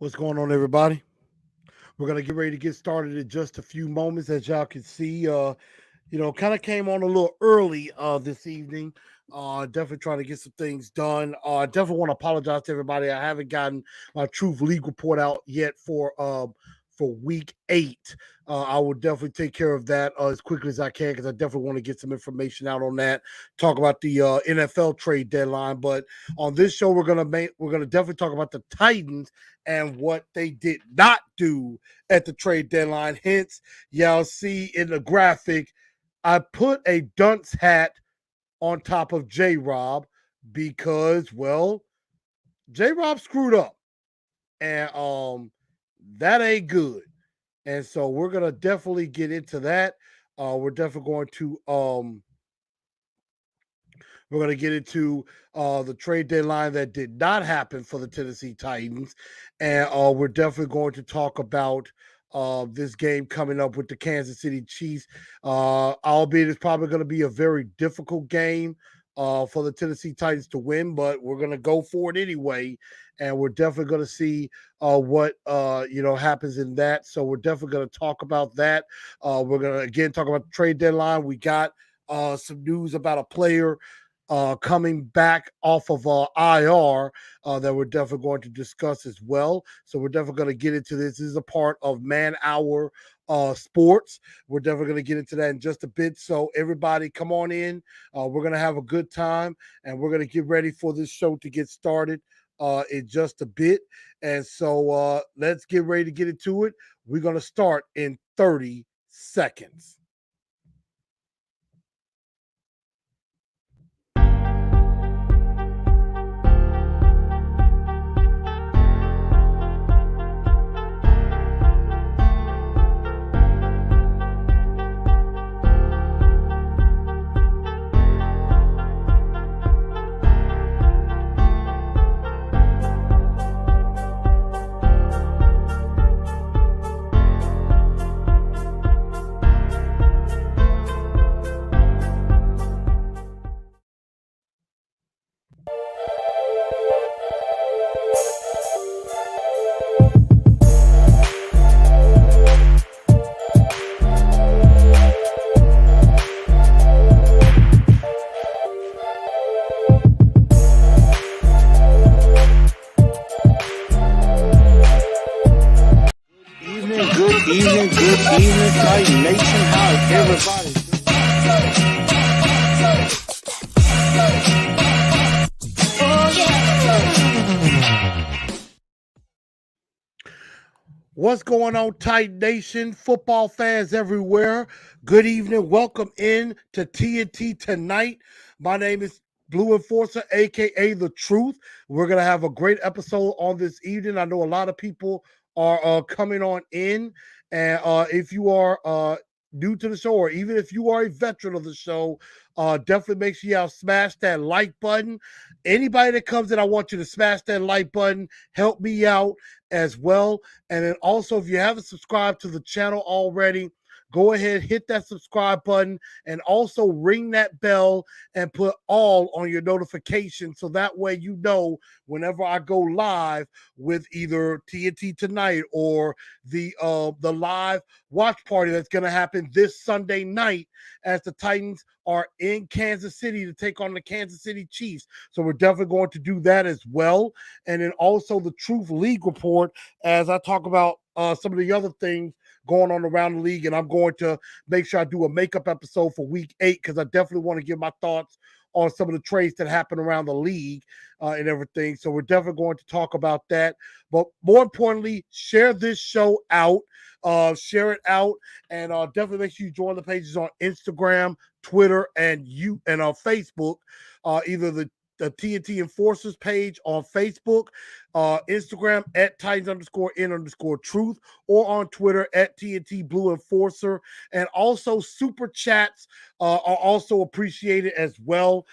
What's going on, everybody? We're gonna get ready to get started in just a few moments. As y'all can see, kind of came on a little early this evening. Definitely trying to get some things done. Definitely want to apologize to everybody. I haven't gotten my Truth League report out yet for week 8. I will definitely take care of that as quickly as I can because I definitely want to get some information out on that. Talk about the NFL trade deadline, but on this show we're gonna definitely talk about the Titans and what they did not do at the trade deadline. Hence, y'all see in the graphic, I put a Dunce hat on top of J Rob because, well, J Rob screwed up. And that ain't good. And so we're gonna definitely get into that. We're definitely going to we're going to get into the trade deadline that did not happen for the Tennessee Titans. And we're definitely going to talk about this game coming up with the Kansas City Chiefs. Albeit it's probably going to be a very difficult game for the Tennessee Titans to win, but we're going to go for it anyway. And we're definitely going to see what happens in that. So we're definitely going to talk about that. We're going to again talk about the trade deadline. We got some news about a player coming back off of IR that we're definitely going to discuss as well. So we're definitely going to get into this. This is a part of Man Hour Sports. We're definitely going to get into that in just a bit. So everybody, come on in. We're going to have a good time, and we're going to get ready for this show to get started in just a bit. And so let's get ready to get into it. We're going to start in 30 seconds. Good evening, Titan Nation. How's everybody? What's going on, Titan Nation? Football fans everywhere. Good evening. Welcome in to TNT tonight. My name is Blue Enforcer, aka The Truth. We're gonna have a great episode on this evening. I know a lot of people are coming on in, and if you are new to the show, or even if you are a veteran of the show, definitely make sure y'all smash that like button. Anybody that comes in, I want you to smash that like button. Help me out as well. And then also, if you haven't subscribed to the channel already, go ahead, hit that subscribe button, and also ring that bell and put all on your notifications so that way you know whenever I go live with either TNT tonight or the live watch party that's going to happen this Sunday night as the Titans are in Kansas City to take on the Kansas City Chiefs. So we're definitely going to do that as well. And then also the Truth League report as I talk about some of the other things going on around the league. And I'm going to make sure I do a makeup episode for week 8 because I definitely want to give my thoughts on some of the trades that happen around the league and everything. So we're definitely going to talk about that. But more importantly, share this show out. Share it out, and definitely make sure you join the pages on Instagram, Twitter, and Facebook. Either the TNT Enforcers page on Facebook, Instagram at Titans_N_Truth, or on Twitter at TNT Blue Enforcer. And also super chats are also appreciated as well.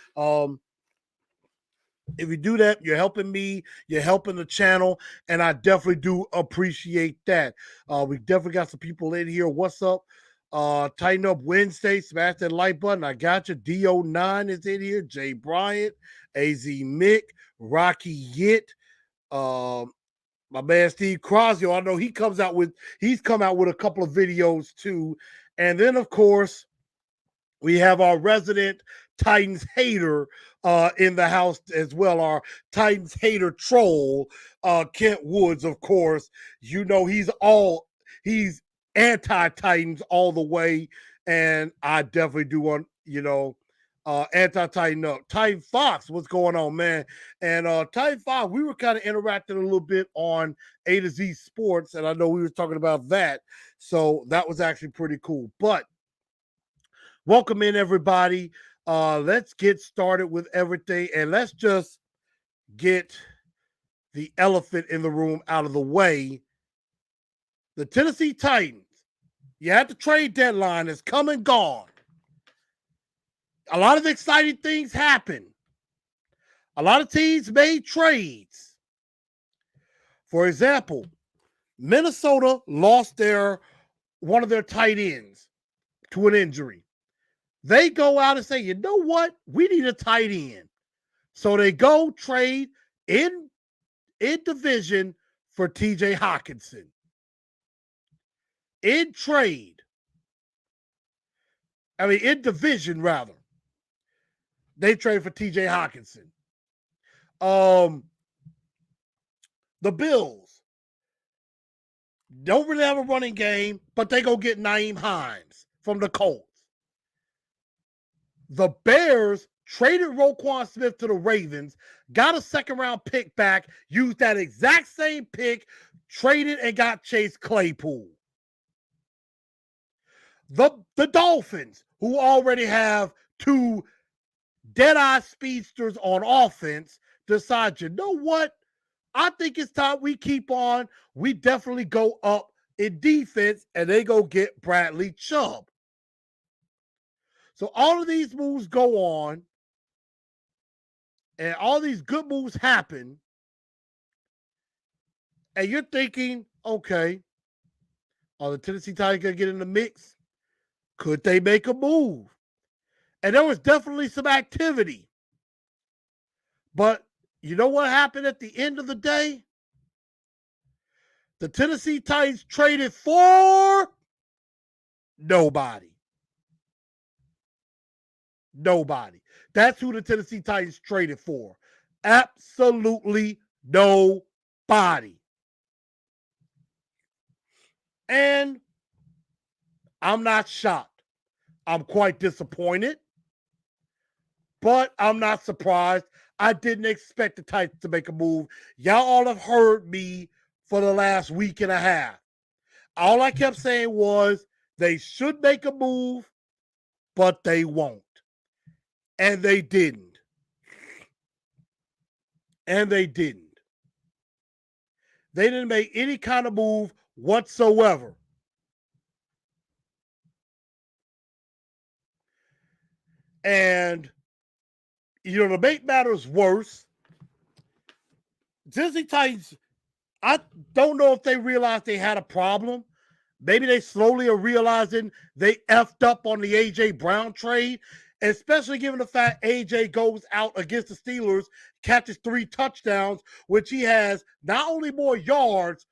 If you do that, you're helping me, you're helping the channel, and I definitely do appreciate that. We definitely got some people in here. What's up? Tighten Up Wednesday, smash that like button. I got you. DO9 is in here. Jay Bryant, AZ Mick, Rocky Yit, My man Steve Crosio, I know he's come out with a couple of videos too. And then of course, we have our resident Titans hater in the house as well. Our Titans hater troll, Kent Woods, of course. You know he's anti-Titans all the way, and I definitely do want anti-Titan up. Titan Fox, what's going on, man? And Titan Fox, we were kind of interacting a little bit on A to Z Sports, and I know we were talking about that, so that was actually pretty cool. But welcome in, everybody. Let's get started with everything, and let's just get the elephant in the room out of the way. The Tennessee Titans, you had the trade deadline, is come and gone. A lot of exciting things happened. A lot of teams made trades. For example, Minnesota lost one of their tight ends to an injury. They go out and say, you know what? We need a tight end. So they go trade in division for TJ Hockenson. In division, rather. They trade for TJ Hockenson. The Bills don't really have a running game, but they go get Nyheim Hines from the Colts. The Bears traded Roquan Smith to the Ravens, got a second-round pick back, used that exact same pick, traded and got Chase Claypool. The Dolphins, who already have two dead-eye speedsters on offense, decide, you know what? I think it's time we keep on. We definitely go up in defense, and they go get Bradley Chubb. So all of these moves go on, and all these good moves happen, and you're thinking, okay, are the Tennessee Titans going to get in the mix? Could they make a move? And there was definitely some activity. But you know what happened at the end of the day? The Tennessee Titans traded for nobody. Nobody. That's who the Tennessee Titans traded for. Absolutely nobody. And I'm not shocked. I'm quite disappointed, but I'm not surprised. I didn't expect the Titans to make a move. Y'all all have heard me for the last week and a half. All I kept saying was they should make a move, but they won't. And they didn't. They didn't make any kind of move whatsoever. And, to make matters worse, Tennessee Titans, I don't know if they realized they had a problem. Maybe they slowly are realizing they effed up on the A.J. Brown trade, especially given the fact A.J. goes out against the Steelers, catches 3 touchdowns, which he has not only more yards,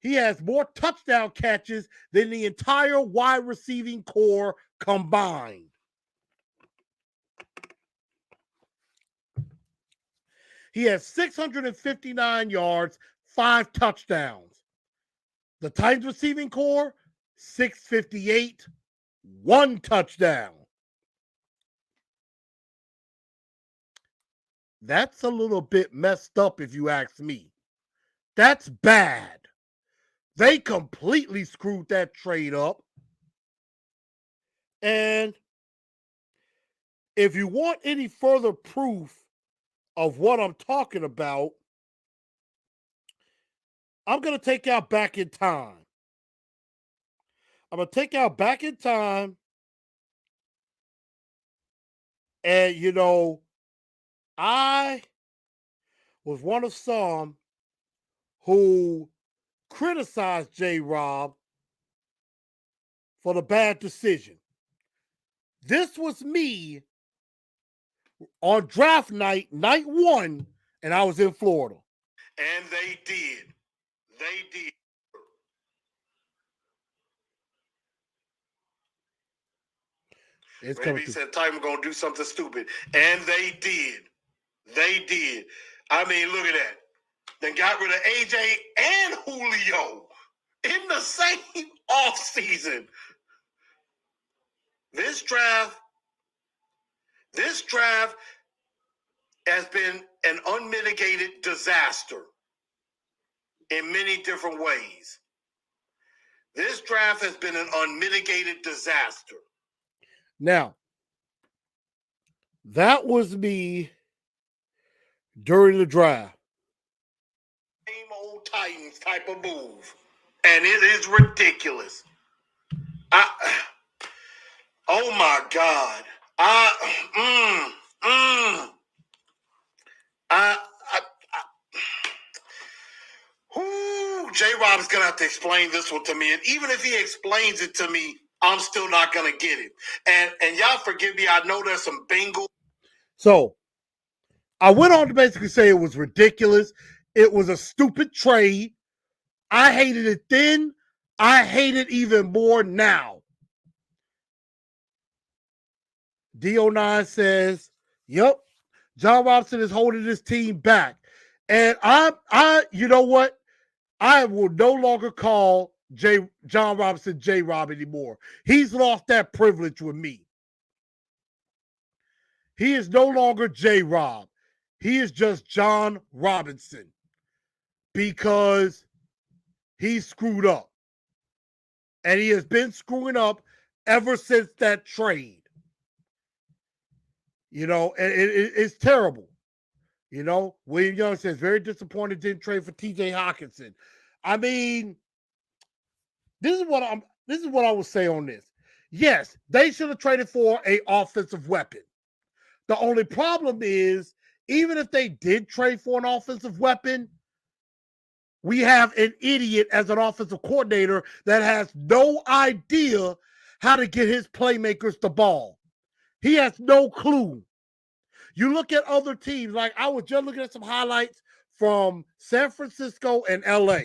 he has more touchdown catches than the entire wide receiving core combined. He has 659 yards, 5 touchdowns. The Titans receiving core, 658, 1 touchdown. That's a little bit messed up if you ask me. That's bad. They completely screwed that trade up. And if you want any further proof of what I'm talking about, I'm going to take y'all back in time. And, I was one of some who criticized J-Rob for the bad decision. This was me on draft night, night 1, and I was in Florida. And they did. They did. It's Maybe he said Titan gonna do something stupid, and they did. They did. I mean, look at that. Then got rid of AJ and Julio in the same offseason. This draft has been an unmitigated disaster in many different ways. This draft has been an unmitigated disaster. Now, that was me during the draft. Same old Titans type of move. And it is ridiculous. Oh my God. J-Rob's gonna have to explain this one to me. And even if he explains it to me, I'm still not gonna get it. And y'all forgive me, I know there's some bingo. So I went on to basically say it was ridiculous. It was a stupid trade. I hated it then. I hate it even more now. D09 says, yep, Jon Robinson is holding this team back. And you know what? I will no longer call Jon Robinson J-Rob anymore. He's lost that privilege with me. He is no longer J-Rob. He is just Jon Robinson because he screwed up. And he has been screwing up ever since that trade. You know, and it's terrible. You know, William Young says, very disappointed didn't trade for TJ Hawkinson. I mean, this is what I will say on this. Yes, they should have traded for an offensive weapon. The only problem is, even if they did trade for an offensive weapon, we have an idiot as an offensive coordinator that has no idea how to get his playmakers the ball. He has no clue. You look at other teams, like I was just looking at some highlights from San Francisco and LA.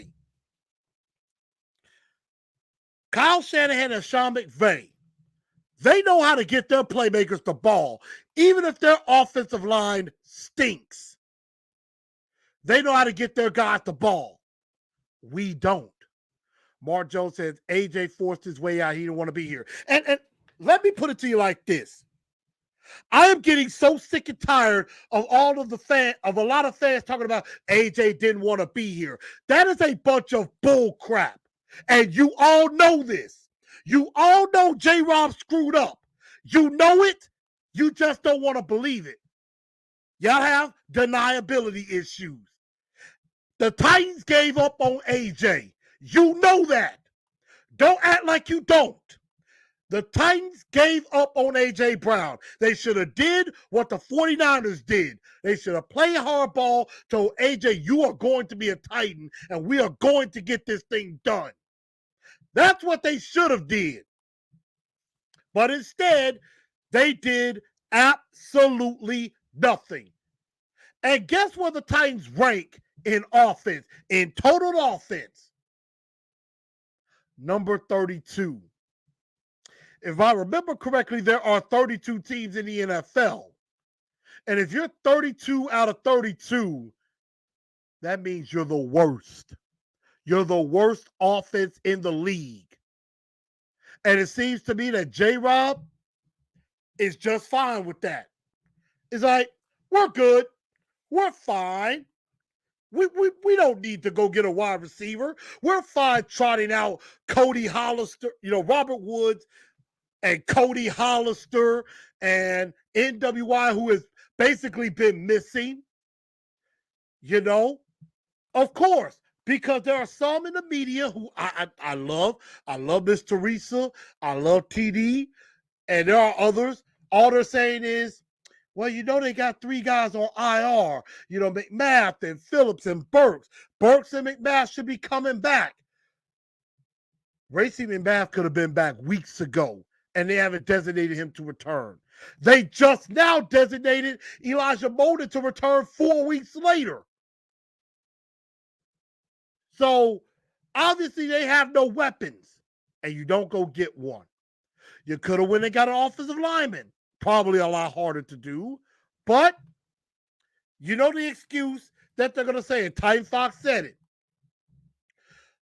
Kyle Shanahan and Sean McVay, they know how to get their playmakers the ball, even if their offensive line stinks. They know how to get their guys the ball. We don't. Mark Jones says AJ forced his way out. He didn't want to be here. And let me put it to you like this. I am getting so sick and tired of a lot of fans talking about AJ didn't want to be here. That is a bunch of bull crap. And you all know this. You all know J-Rob screwed up. You know it. You just don't want to believe it. Y'all have deniability issues. The Titans gave up on AJ. You know that. Don't act like you don't. The Titans gave up on A.J. Brown. They should have did what the 49ers did. They should have played hardball, told A.J., you are going to be a Titan, and we are going to get this thing done. That's what they should have did. But instead, they did absolutely nothing. And guess where the Titans rank in offense, in total offense? Number 32. If I remember correctly, there are 32 teams in the NFL. And if you're 32 out of 32, that means you're the worst. You're the worst offense in the league. And it seems to me that J-Rob is just fine with that. It's like, we're good. We're fine. We don't need to go get a wide receiver. We're fine trotting out Cody Hollister, Robert Woods, and Cody Hollister and NWI, who has basically been missing, of course, because there are some in the media who I love. I love Miss Teresa. I love TD. And there are others. All they're saying is, well, they got 3 guys on IR, McMath and Phillips and Burks. Burks and McMath should be coming back. Racing McMath could have been back weeks ago, and they haven't designated him to return. They just now designated Elijah Molden to return 4 weeks later. So obviously they have no weapons, and you don't go get one. You could have went and got an offensive lineman. Probably a lot harder to do, but you know the excuse that they're going to say, and Titan Fox said it.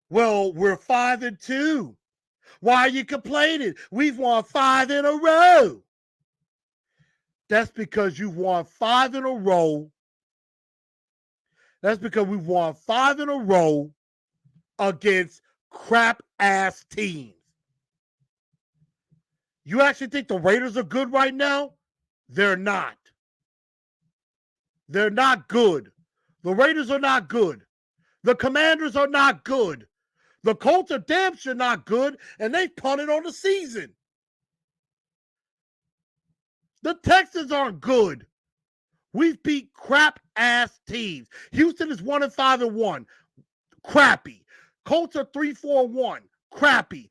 Well, we're 5-2. Why are you complaining? We've won 5 in a row. That's because you've won 5 in a row. That's because we've won 5 in a row against crap ass teams. You actually think the Raiders are good right now? They're not. They're not good. The Raiders are not good. The Commanders are not good. The Colts are damn sure not good, and they punted on the season. The Texans aren't good. We've beat crap ass teams. Houston is 1-5-1. Crappy. Colts are 3-4-1. Crappy.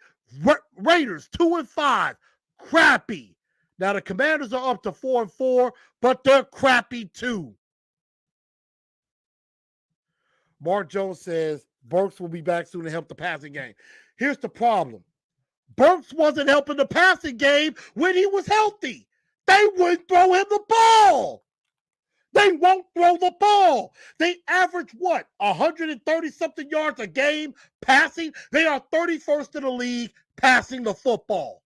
Raiders 2-5. Crappy. Now the Commanders are up to 4-4, but they're crappy too. Mark Jones says Burks will be back soon to help the passing game. Here's the problem. Burks wasn't helping the passing game when he was healthy. They wouldn't throw him the ball. They won't throw the ball. They average what? 130-something yards a game passing? They are 31st in the league passing the football.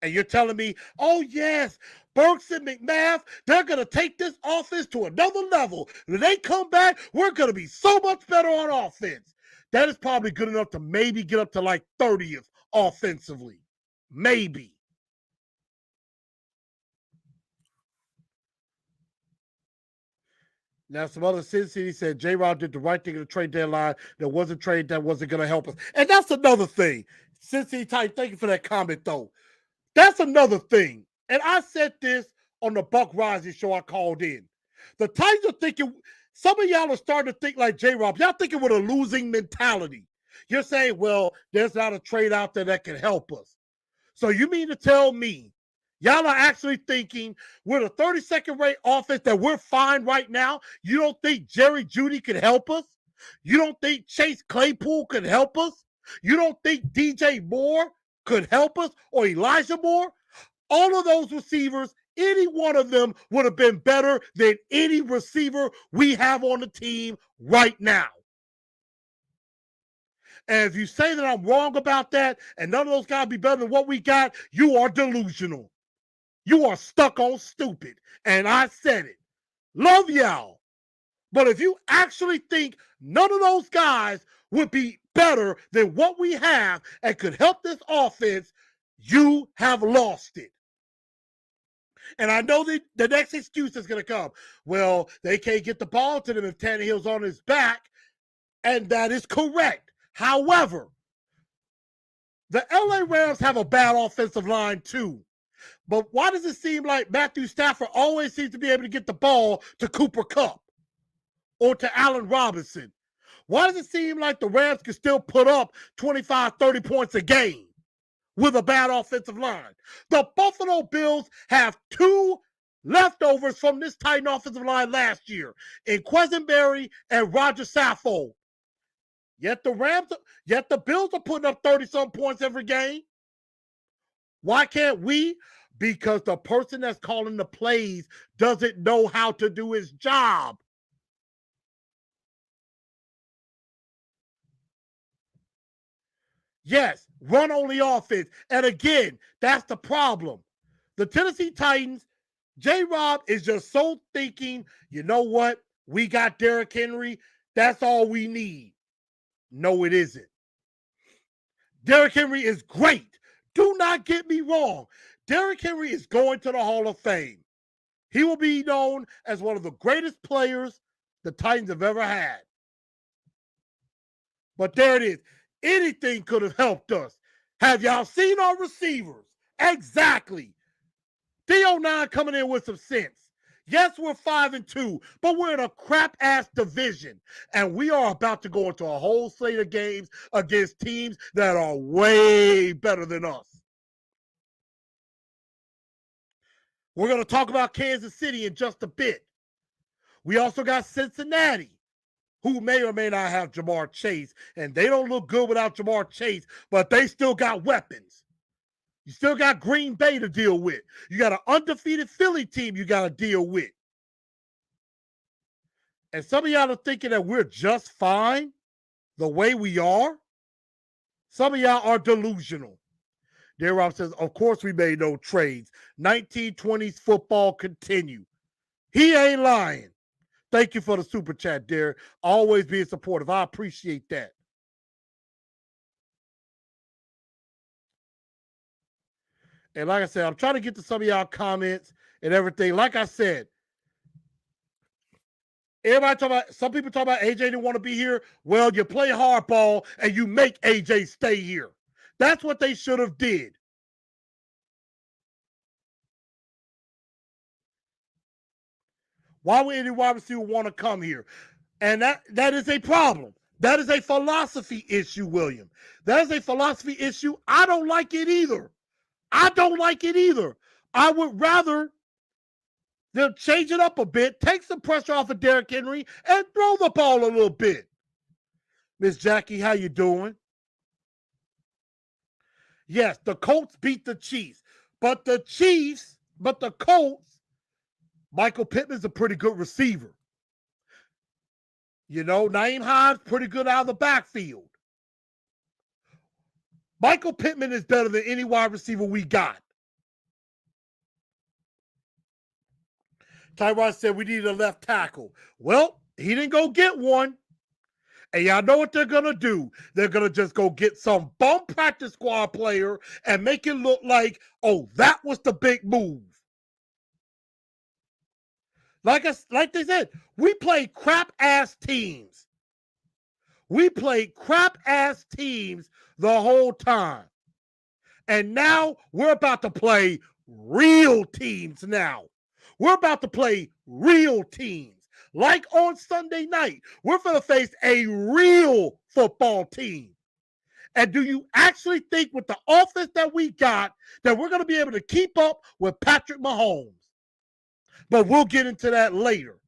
And you're telling me, oh, yes, Burks and McMath, they're going to take this offense to another level. When they come back, we're going to be so much better on offense. That is probably good enough to maybe get up to like 30th offensively. Maybe. Now, some other Sin City said J-Rob did the right thing at the trade deadline. There was a trade that wasn't going to help us. And that's another thing. Sin City Titan, thank you for that comment, though. That's another thing. And I said this on the Buck Rising show I called in. The Titans are thinking, some of y'all are starting to think like J-Rob. Y'all thinking with a losing mentality. You're saying, well, there's not a trade out there that can help us. So you mean to tell me y'all are actually thinking we're the 32nd rate offense that we're fine right now? You don't think Jerry Jeudy could help us? You don't think Chase Claypool could help us? You don't think DJ Moore could help us or Elijah Moore? All of those receivers, any one of them would have been better than any receiver we have on the team right now. And if you say that I'm wrong about that and none of those guys be better than what we got, you are delusional. You are stuck on stupid. And I said it. Love y'all. But if you actually think none of those guys would be better than what we have and could help this offense, you have lost it. And I know that the next excuse is going to come. Well, they can't get the ball to them if Tannehill's on his back. And that is correct. However, the LA Rams have a bad offensive line too. But why does it seem like Matthew Stafford always seems to be able to get the ball to Cooper Kupp or to Allen Robinson? Why does it seem like the Rams can still put up 25, 30 points a game with a bad offensive line? The Buffalo Bills have 2 leftovers from this Titan offensive line last year in Quesenberry and Roger Saffold. Yet the Bills are putting up 30-some points every game. Why can't we? Because the person that's calling the plays doesn't know how to do his job. Yes, run-only offense. And again, that's the problem. The Tennessee Titans, J-Rob is just so thinking, you know what? We got Derrick Henry. That's all we need. No, it isn't. Derrick Henry is great. Do not get me wrong. Derrick Henry is going to the Hall of Fame. He will be known as one of the greatest players the Titans have ever had. But there it is. Anything could have helped us. Have y'all seen our receivers? Exactly. Theo9 coming in with some sense. Yes, we're 5-2, but we're in a crap-ass division. And we are about to go into a whole slate of games against teams that are way better than us. We're going to talk about Kansas City in just a bit. We also got Cincinnati. who may or may not have Jamar Chase, and they don't look good without Jamar Chase, but they still got weapons. You still got Green Bay to deal with. You got an undefeated Philly team you got to deal with. And some of y'all are thinking that we're just fine the way we are. Some of y'all are delusional. Dear Rob says, of course we made no trades. 1920s football continue. He ain't lying. Thank you for the super chat, dear. Always being supportive. I appreciate that. And like I said, I'm trying to get to some of y'all comments and everything. Like I said, everybody talk about, some people talk about AJ didn't want to be here. Well, you play hardball and you make AJ stay here. That's what they should have did. Why would any wide receiver want to come here? And that is a problem. That is a philosophy issue, William. That is a philosophy issue. I don't like it either. I don't like it either. I would rather them change it up a bit, take some pressure off of Derrick Henry, and throw the ball a little bit. Miss Jackie, how you doing? Yes, the Colts beat the Chiefs. But the Colts, Michael Pittman's a pretty good receiver. You know, Naeem Hines, pretty good out of the backfield. Michael Pittman is better than any wide receiver we got. Tyrod said we needed a left tackle. Well, he didn't go get one. And y'all know what they're going to do. They're going to just go get some bum practice squad player and make it look like, oh, that was the big move. Like they said, we play crap-ass teams. We played crap-ass teams the whole time. And now we're about to play real teams now. We're about to play real teams. Like on Sunday night, we're going to face a real football team. And do you actually think with the offense that we got that we're going to be able to keep up with Patrick Mahomes? But we'll get into that later.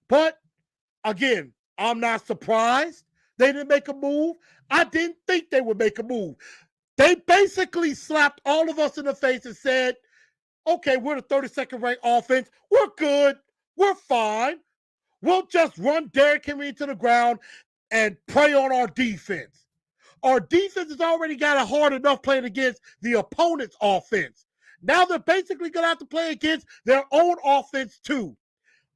But again, I'm not surprised they didn't make a move. I didn't think they would make a move. They basically slapped all of us in the face and said, okay, we're the 32nd ranked offense. We're good. We're fine. We'll just run Derrick Henry into the ground and prey on our defense. Our defense has already got it hard enough playing against the opponent's offense. Now they're basically going to have to play against their own offense too.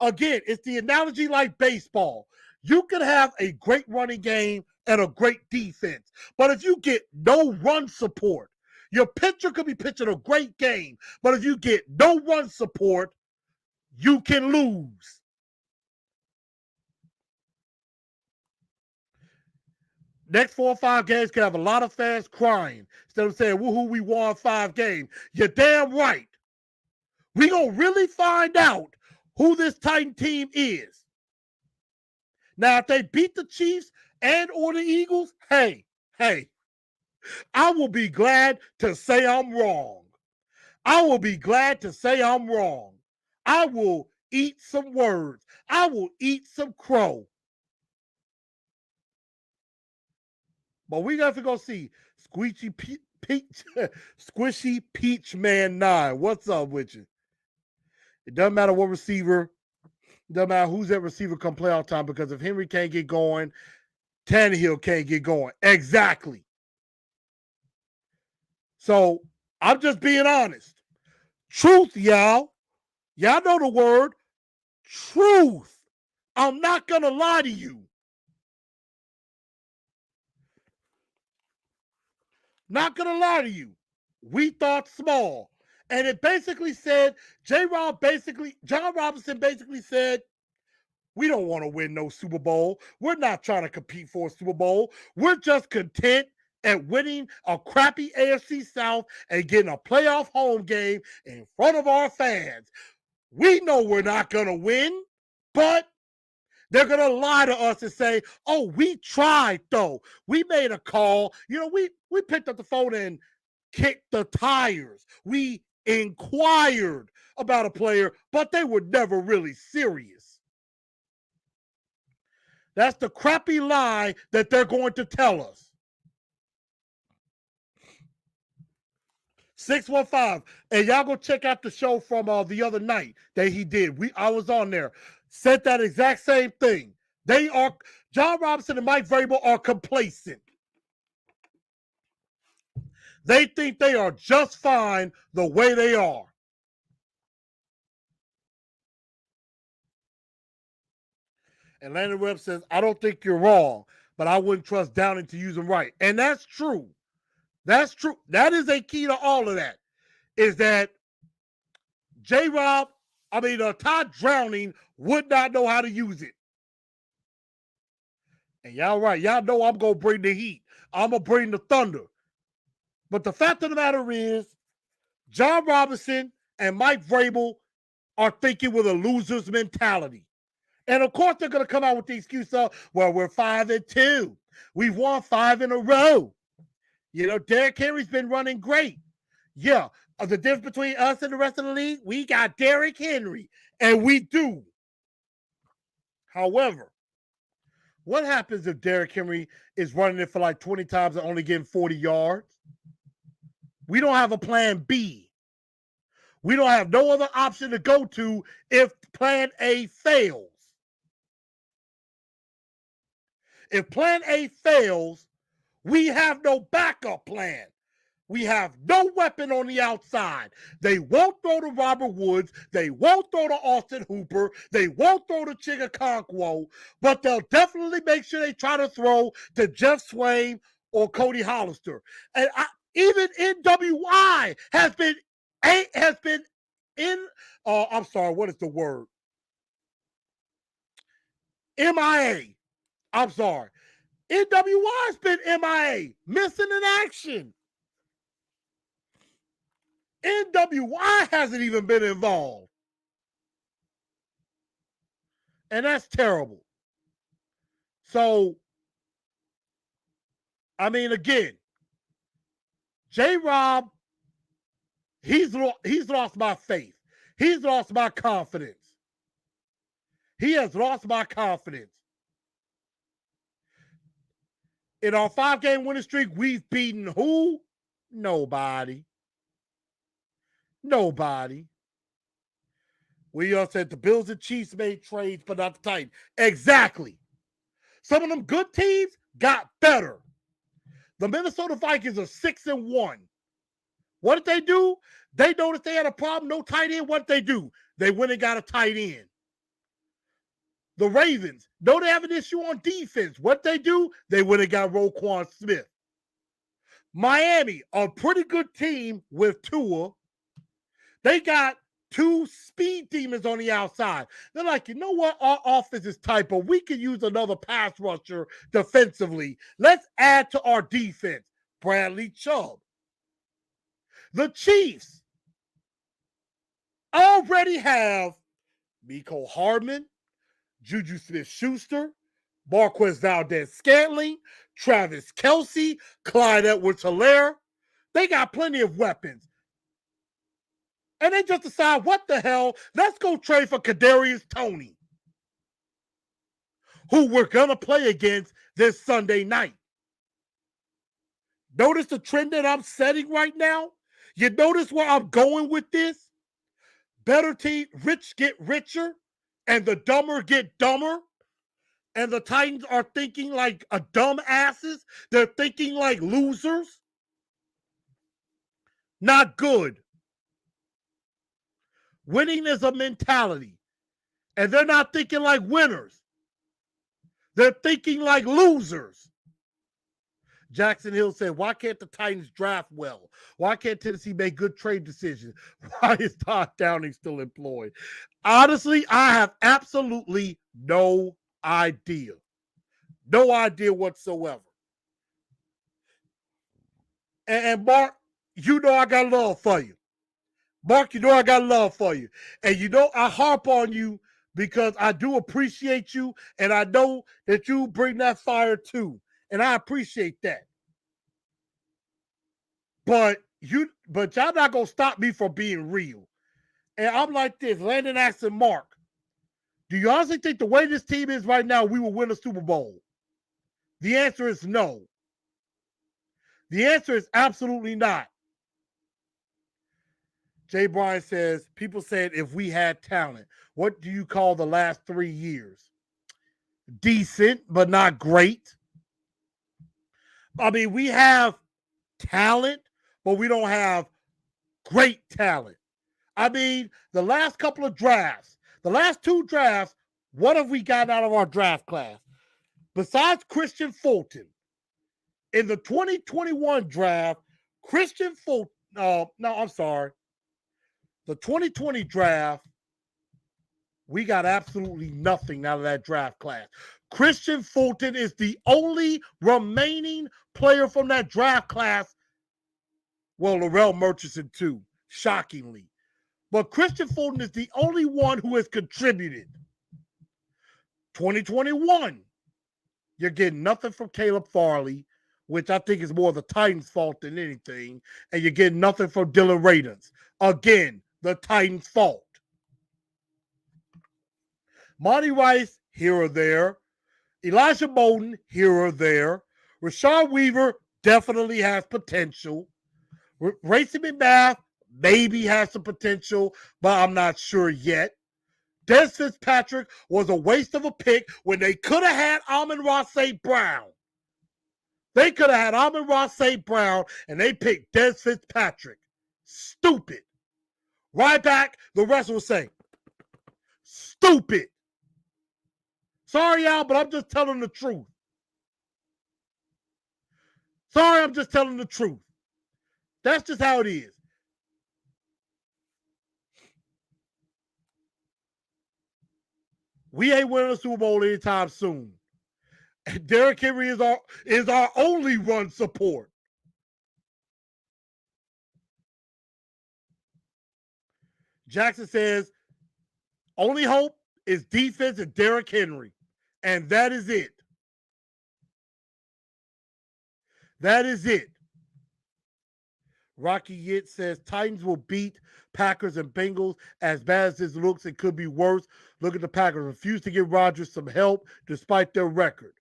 Again, it's the analogy like baseball. You could have a great running game and a great defense, but if you get no run support, your pitcher could be pitching a great game, but if you get no run support, you can lose. Next 4 or 5 games can have a lot of fans crying instead of saying, woohoo, we won 5 games. You're damn right. We're going to really find out who this Titan team is. Now, if they beat the Chiefs and or the Eagles, hey, I will be glad to say I'm wrong. I will be glad to say I'm wrong. I will eat some words. I will eat some crow. But we got to go see Squishy Peach Man 9. What's up with you? It doesn't matter what receiver. It doesn't matter who's that receiver come playoff time, because if Henry can't get going, Tannehill can't get going. Exactly. So I'm just being honest. Truth, y'all. Y'all know the word. Truth. I'm not going to lie to you. Not going to lie to you. We thought small. And it basically said, Jon Robinson basically said, we don't want to win no Super Bowl. We're not trying to compete for a Super Bowl. We're just content at winning a crappy AFC South and getting a playoff home game in front of our fans. We know we're not going to win, but they're going to lie to us and say, oh, we tried, though. We made a call. You know, we picked up the phone and kicked the tires. We inquired about a player, but they were never really serious. That's the crappy lie that they're going to tell us. 615. And y'all go check out the show from the other night that he did. I was on there. Said that exact same thing. Jon Robinson and Mike Vrabel are complacent. They think they are just fine the way they are. And Landon Webb says, I don't think you're wrong, but I wouldn't trust Downing to use them right. And that's true. That's true. That is a key to all of that, is that Todd Drowning would not know how to use it. And y'all right. Y'all know I'm going to bring the heat. I'm going to bring the thunder. But the fact of the matter is, Jon Robinson and Mike Vrabel are thinking with a loser's mentality. And of course, they're going to come out with the excuse of, well, we're 5-2. We've won 5 in a row. You know, Derrick Henry's been running great. Yeah, the difference between us and the rest of the league, we got Derrick Henry, and we do. However, what happens if Derrick Henry is running it for like 20 times and only getting 40 yards? We don't have a plan B. We don't have no other option to go to if plan A fails. If plan A fails, we have no backup plan. We have no weapon on the outside. They won't throw to Robert Woods. They won't throw to Austin Hooper. They won't throw to Chigakonkwo, but they'll definitely make sure they try to throw to Jeff Swain or Cody Hollister. And even NWI has been in, I'm sorry, what is the word? MIA. I'm sorry. NWI's been MIA, missing in action. NWI hasn't even been involved. And that's terrible. So, I mean, again, J-Rob, he's lost my faith. He's lost my confidence. He has lost my confidence. In our 5-game winning streak, we've beaten who? Nobody. Nobody. We all said the Bills and Chiefs made trades, but not the Titans. Exactly. Some of them good teams got better. The Minnesota Vikings are 6-1. What did they do? They noticed they had a problem, no tight end. What did they do? They went and got a tight end. The Ravens, know they have an issue on defense. What did they do? They went and got Roquan Smith. Miami, a pretty good team with Tua. They got 2 speed demons on the outside. They're like, you know what? Our offense is tight, but we can use another pass rusher defensively. Let's add to our defense. Bradley Chubb. The Chiefs already have Mecole Hardman, Juju Smith-Schuster, Marquez Valdez-Scantling, Travis Kelce, Clyde Edwards-Helaire. They got plenty of weapons. And they just decide, what the hell, let's go trade for Kadarius Toney, who we're going to play against this Sunday night. Notice the trend that I'm setting right now? You notice where I'm going with this? Better team, rich get richer, and the dumber get dumber. And the Titans are thinking like a dumb asses. They're thinking like losers. Not good. Winning is a mentality. And they're not thinking like winners. They're thinking like losers. Jackson Hill said, why can't the Titans draft well? Why can't Tennessee make good trade decisions? Why is Todd Downing still employed? Honestly, I have absolutely no idea. No idea whatsoever. And Mark, you know I got love for you. Mark, you know I got love for you. And you know I harp on you because I do appreciate you, and I know that you bring that fire too. And I appreciate that. But y'all not gonna stop me from being real. And I'm like this. Landon asked Mark, Do you honestly think the way this team is right now, we will win a Super Bowl? The answer is no. The answer is absolutely not. Jay Bryan says, people said if we had talent, what do you call the last 3 years? Decent, but not great. I mean, we have talent, but we don't have great talent. I mean, the last couple of drafts, the last 2 drafts, what have we gotten out of our draft class? Besides Christian Fulton, in the 2021 draft, Christian Fulton, no, I'm sorry. The 2020 draft, we got absolutely nothing out of that draft class. Christian Fulton is the only remaining player from that draft class. Well, Laurel Murchison too, shockingly. But Christian Fulton is the only one who has contributed. 2021, you're getting nothing from Caleb Farley, which I think is more the Titans' fault than anything. And you're getting nothing from Dylan Radins. Again, the Titans' fault. Monty Rice, here or there. Elijah Molden, here or there. Rashad Weaver definitely has potential. Racing McMath maybe has some potential, but I'm not sure yet. Des Fitzpatrick was a waste of a pick when they could have had Amon-Ra St. Brown. They could have had Amon-Ra St. Brown, and they picked Des Fitzpatrick. Stupid. Right back, the rest will say, stupid. Sorry, Al, but I'm just telling the truth. Sorry, I'm just telling the truth. That's just how it is. We ain't winning a Super Bowl anytime soon. And Derrick Henry is our only run support. Jackson says, only hope is defense and Derrick Henry. And that is it. That is it. Rocky Yit says Titans will beat Packers and Bengals. As bad as this looks, it could be worse. Look at the Packers. Refuse to give Rodgers some help despite their record.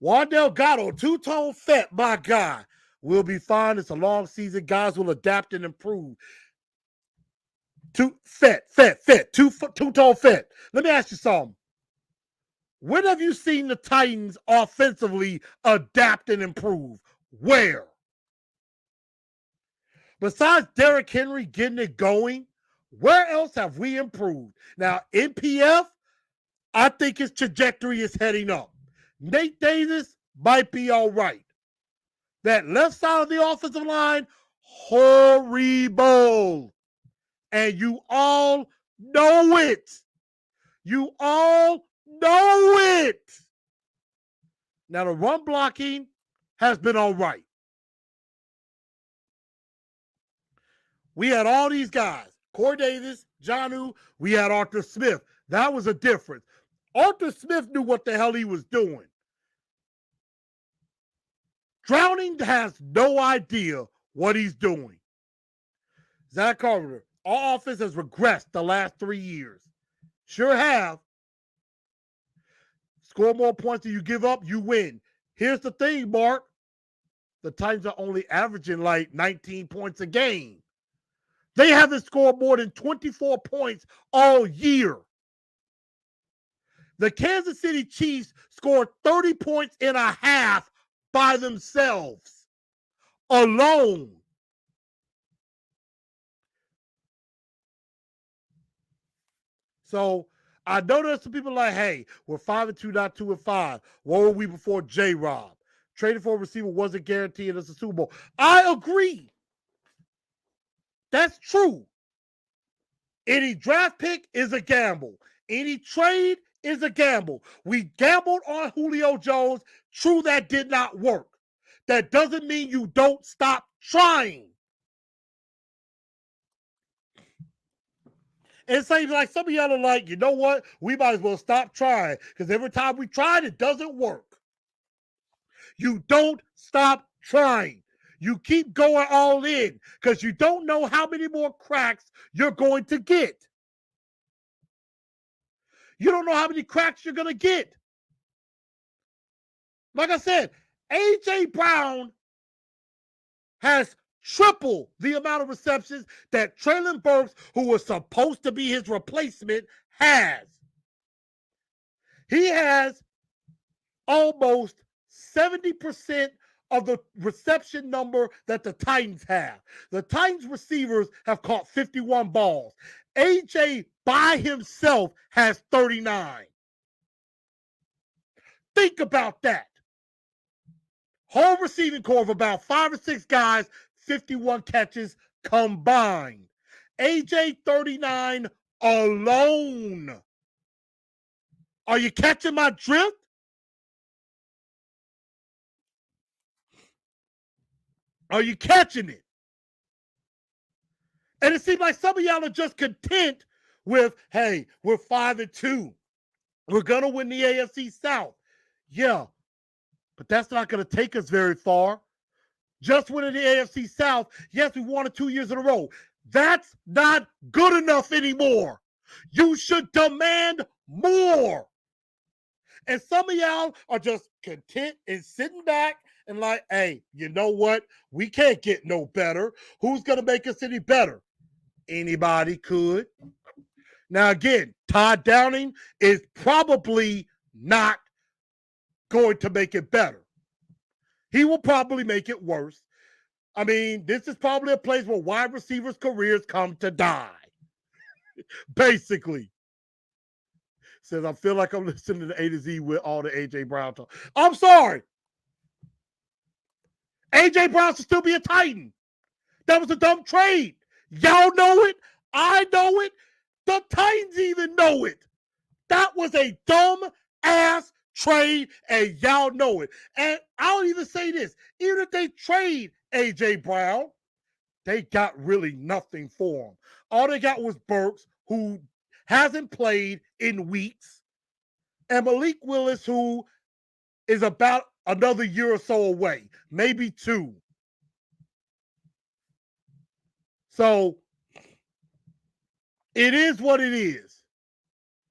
Wandell Gatto, two-tone Fett, my guy. We'll be fine. It's a long season. Guys will adapt and improve. Two-tone Fett. Let me ask you something. When have you seen the Titans offensively adapt and improve? Where? Besides Derrick Henry getting it going, where else have we improved? Now, NPF, I think his trajectory is heading up. Nate Davis might be all right. That left side of the offensive line, horrible. And you all know it. You all know it. Now, the run blocking has been all right. We had all these guys. Corey Davis, Jonnu, we had Arthur Smith. That was a difference. Arthur Smith knew what the hell he was doing. Drowning has no idea what he's doing. Zach Carpenter, our offense has regressed the last 3 years. Sure have. Score more points than you give up, you win. Here's the thing, Mark. The Titans are only averaging like 19 points a game. They haven't scored more than 24 points all year. The Kansas City Chiefs scored 30 points in a half by themselves, alone. So I know there's some people like, hey, we're 5-2, not 2-5. What were we before J-Rob? Trading for a receiver wasn't guaranteed us a Super Bowl. I agree. That's true. Any draft pick is a gamble. Any trade is a gamble. We gambled on Julio Jones. True, that did not work. That doesn't mean you don't stop trying. It seems like some of y'all are like, you know what? We might as well stop trying because every time we tried, it doesn't work. You don't stop trying. You keep going all in because you don't know how many more cracks you're going to get. You don't know how many cracks you're going to get. Like I said, A.J. Brown has triple the amount of receptions that Treylon Burks, who was supposed to be his replacement, has. He has almost 70% of the reception number that the Titans have. The Titans receivers have caught 51 balls. AJ by himself has 39. Think about that. Whole receiving core of about 5 or 6 guys, 51 catches combined. AJ 39 alone. Are you catching my drift? Are you catching it? And it seems like some of y'all are just content with, hey, we're 5-2. We're going to win the AFC South. Yeah, but that's not going to take us very far. Just winning the AFC South, yes, we won it 2 years in a row. That's not good enough anymore. You should demand more. And some of y'all are just content and sitting back and like, hey, you know what? We can't get no better. Who's going to make us any better? Anybody could. Now, again, Todd Downing is probably not going to make it better. He will probably make it worse. I mean, this is probably a place where wide receivers' careers come to die. Basically. Says, I feel like I'm listening to A to Z with all the A.J. Brown talk. I'm sorry. A.J. Brown should still be a Titan. That was a dumb trade. Y'all know it. I know it. The Titans even know it. That was a dumb-ass trade, and y'all know it. And I'll even say this. Even if they trade A.J. Brown, they got really nothing for him. All they got was Burks, who hasn't played in weeks, and Malik Willis, who is about another year or so away, maybe 2. So it is what it is.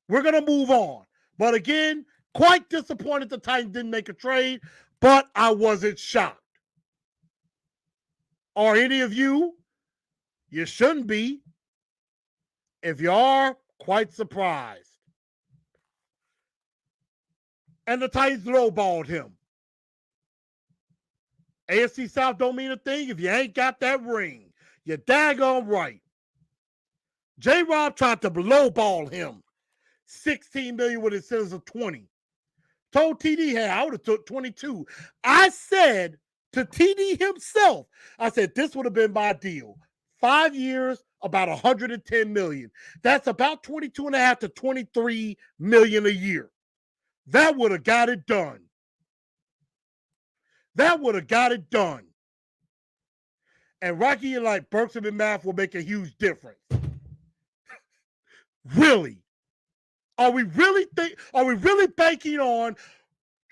We're going to move on. But again, quite disappointed the Titans didn't make a trade, but I wasn't shocked. Are any of you? You shouldn't be. If you are, quite surprised. And the Titans lowballed him. AFC South don't mean a thing if you ain't got that ring. You're daggone right. J-Rob tried to lowball him. $16 million with incentives of 20. Told TD, hey, I would have took 22. I said to TD himself, I said, this would have been my deal. 5 years, about $110 million. That's about 22.5 to 23 million a year. That would have got it done. That would have got it done. And Rocky and like Burks and Math will make a huge difference. Really? Are we really banking on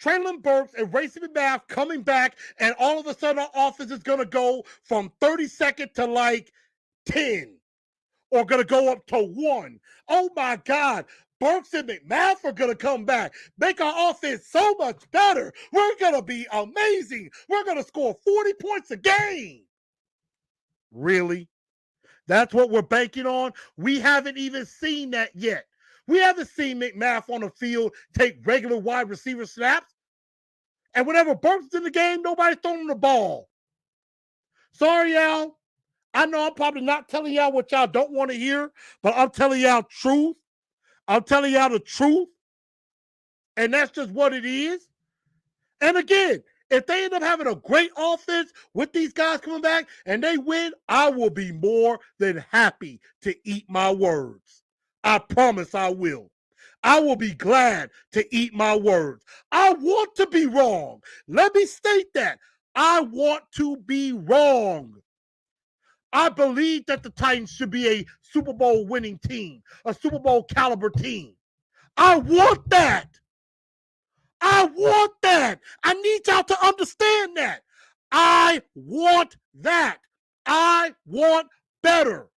Treylon Burks and Racing Math coming back and all of a sudden our offense is going to go from 32nd to like 10 or going to go up to 1? Oh my God. Burks and McMath are going to come back, make our offense so much better. We're going to be amazing. We're going to score 40 points a game. Really? That's what we're banking on? We haven't even seen that yet. We haven't seen McMath on the field take regular wide receiver snaps. And whenever Burks is in the game, nobody's throwing him the ball. Sorry, y'all. I know I'm probably not telling y'all what y'all don't want to hear, but I'm telling y'all truth. I'm telling y'all the truth. And that's just what it is. And again, if they end up having a great offense with these guys coming back and they win, I will be more than happy to eat my words. I promise I will. I will be glad to eat my words. I want to be wrong. Let me state that. I want to be wrong. I believe that the Titans should be a Super Bowl winning team, a Super Bowl caliber team. I want that. I want that. I need y'all to understand that. I want that. I want better.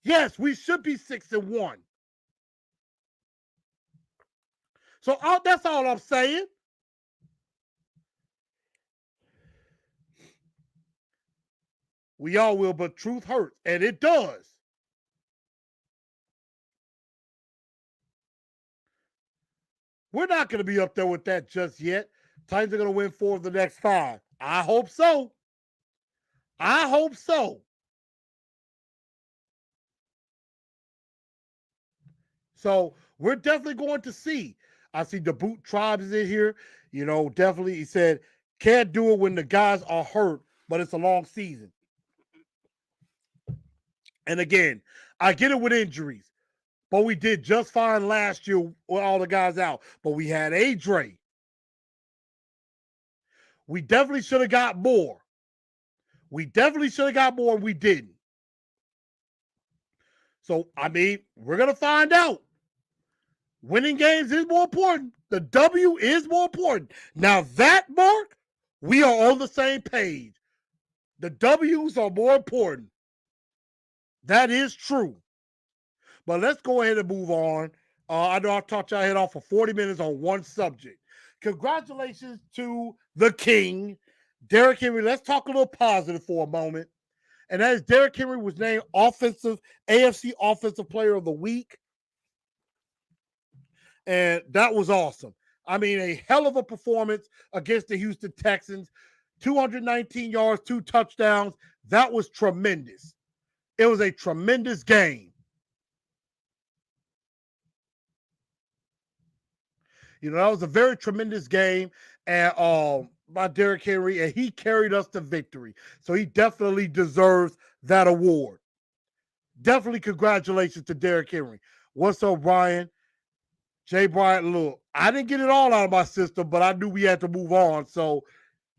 Yes, we should be 6-1. So that's all I'm saying. We all will, but truth hurts, and it does. We're not going to be up there with that just yet. Titans are going to win 4 of the next 5. I hope so. I hope so. So we're definitely going to see. I see the Boot Tribes in here. Definitely he said, can't do it when the guys are hurt, but it's a long season. And again, I get it with injuries, but we did just fine last year with all the guys out. But we had Adre. We definitely should have got more. We didn't. So, we're going to find out. Winning games is more important. The W is more important. Now, that, Mark, we are on the same page. The W's are more important. That is true. But let's go ahead and move on. I know I've talked y'all head off for 40 minutes on one subject. Congratulations to the King, Derrick Henry. Let's talk a little positive for a moment. And that is Derrick Henry was named AFC Offensive Player of the Week. And that was awesome. A hell of a performance against the Houston Texans. 219 yards, 2 touchdowns. That was tremendous. It was a tremendous game. That was a very tremendous game and by Derrick Henry, and he carried us to victory. So he definitely deserves that award. Definitely congratulations to Derrick Henry. What's up, Brian? Jay Bryant, look, I didn't get it all out of my system, but I knew we had to move on, so